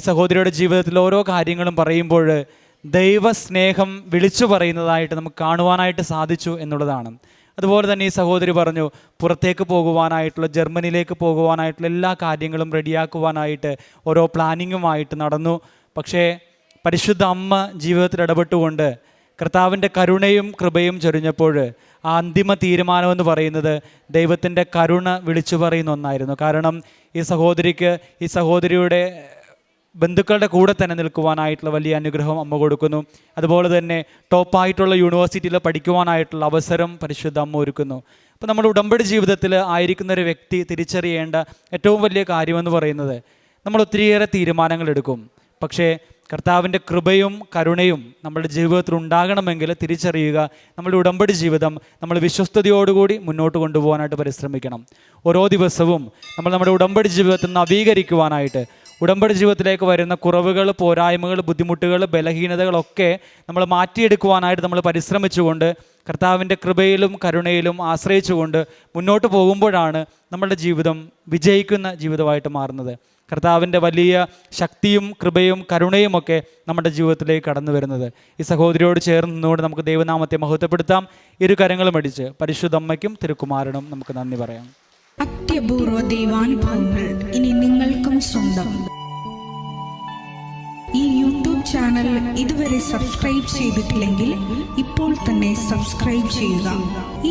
Speaker 2: സഹോദരിയുടെ ജീവിതത്തിൽ ഓരോ കാര്യങ്ങളും പറയുമ്പോൾ ദൈവസ്നേഹം വിളിച്ചു പറയുന്നതായിട്ട് നമുക്ക് കാണുവാനായിട്ട് സാധിച്ചു എന്നുള്ളതാണ്. അതുപോലെ തന്നെ ഈ സഹോദരി പറഞ്ഞു, പുറത്തേക്ക് പോകുവാനായിട്ടുള്ള, ജർമ്മനിയിലേക്ക് പോകുവാനായിട്ടുള്ള എല്ലാ കാര്യങ്ങളും റെഡിയാക്കുവാനായിട്ട് ഓരോ പ്ലാനിങ്ങുമായിട്ട് നടന്നു. പക്ഷേ പരിശുദ്ധ അമ്മ ജീവിതത്തിൽ ഇടപെട്ടുകൊണ്ട് കർത്താവിൻ്റെ കരുണയും കൃപയും ചൊരിഞ്ഞപ്പോൾ ആ അന്തിമ തീരുമാനമെന്ന് പറയുന്നത് ദൈവത്തിൻ്റെ കരുണ വിളിച്ചു പറയുന്ന ഒന്നായിരുന്നു. കാരണം ഈ സഹോദരിക്ക് ഈ സഹോദരിയുടെ ബന്ധുക്കളുടെ കൂടെ തന്നെ നിൽക്കുവാനായിട്ടുള്ള വലിയ അനുഗ്രഹം അമ്മ കൊടുക്കുന്നു. അതുപോലെ തന്നെ ടോപ്പായിട്ടുള്ള യൂണിവേഴ്സിറ്റിയിൽ പഠിക്കുവാനായിട്ടുള്ള അവസരം പരിശുദ്ധ അമ്മ ഒരുക്കുന്നു. അപ്പോൾ നമ്മുടെ ഉടമ്പടി ജീവിതത്തിൽ ആയിരിക്കുന്ന ഒരു വ്യക്തി തിരിച്ചറിയേണ്ട ഏറ്റവും വലിയ കാര്യമെന്ന് പറയുന്നത് നമ്മൾ ഒത്തിരിയേറെ തീരുമാനങ്ങൾ എടുക്കും. പക്ഷേ കർത്താവിൻ്റെ കൃപയും കരുണയും നമ്മുടെ ജീവിതത്തിൽ ഉണ്ടാകണമെങ്കിൽ തിരിച്ചറിയുക, നമ്മുടെ ഉടമ്പടി ജീവിതം നമ്മൾ വിശ്വസ്തയോടുകൂടി മുന്നോട്ട് കൊണ്ടുപോകാനായിട്ട് പരിശ്രമിക്കണം. ഓരോ ദിവസവും നമ്മൾ നമ്മുടെ ഉടമ്പടി ജീവിതത്തിൽ നവീകരിക്കുവാനായിട്ട്, ഉടമ്പടി ജീവിതത്തിലേക്ക് വരുന്ന കുറവുകൾ, പോരായ്മകൾ, ബുദ്ധിമുട്ടുകൾ, ബലഹീനതകളൊക്കെ നമ്മൾ മാറ്റിയെടുക്കുവാനായിട്ട് നമ്മൾ പരിശ്രമിച്ചുകൊണ്ട് കർത്താവിൻ്റെ കൃപയിലും കരുണയിലും ആശ്രയിച്ചുകൊണ്ട് മുന്നോട്ട് പോകുമ്പോഴാണ് നമ്മളുടെ ജീവിതം വിജയിക്കുന്ന ജീവിതമായിട്ട് മാറുന്നത്. കർത്താവിൻ്റെ വലിയ ശക്തിയും കൃപയും കരുണയും ഒക്കെ നമ്മുടെ ജീവിതത്തിലേക്ക് കടന്നു വരുന്നത്. ഈ സഹോദരിയോട് ചേർന്ന് നിന്നുകൊണ്ട് നമുക്ക് ദൈവനാമത്തെ മഹത്വപ്പെടുത്താം. ഇരു കരങ്ങളും അടിച്ച് പരിശുദ്ധ അമ്മയ്ക്കും തിരുക്കുമാരനും നമുക്ക് നന്ദി പറയാം.
Speaker 3: അത്യപൂർവ ദൈവാനുഭവങ്ങൾ ഇനി നിങ്ങൾക്കും സ്വന്തം. ഈ യൂട്യൂബ് ചാനൽ ഇതുവരെ സബ്സ്ക്രൈബ് ചെയ്തിട്ടില്ലെങ്കിൽ ഇപ്പോൾ തന്നെ സബ്സ്ക്രൈബ് ചെയ്യുക.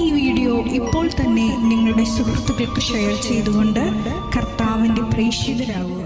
Speaker 3: ഈ വീഡിയോ ഇപ്പോൾ തന്നെ നിങ്ങളുടെ സുഹൃത്തുക്കൾക്ക് ഷെയർ ചെയ്തുകൊണ്ട് കർത്താവിൻ്റെ പ്രേക്ഷിതരാകുക.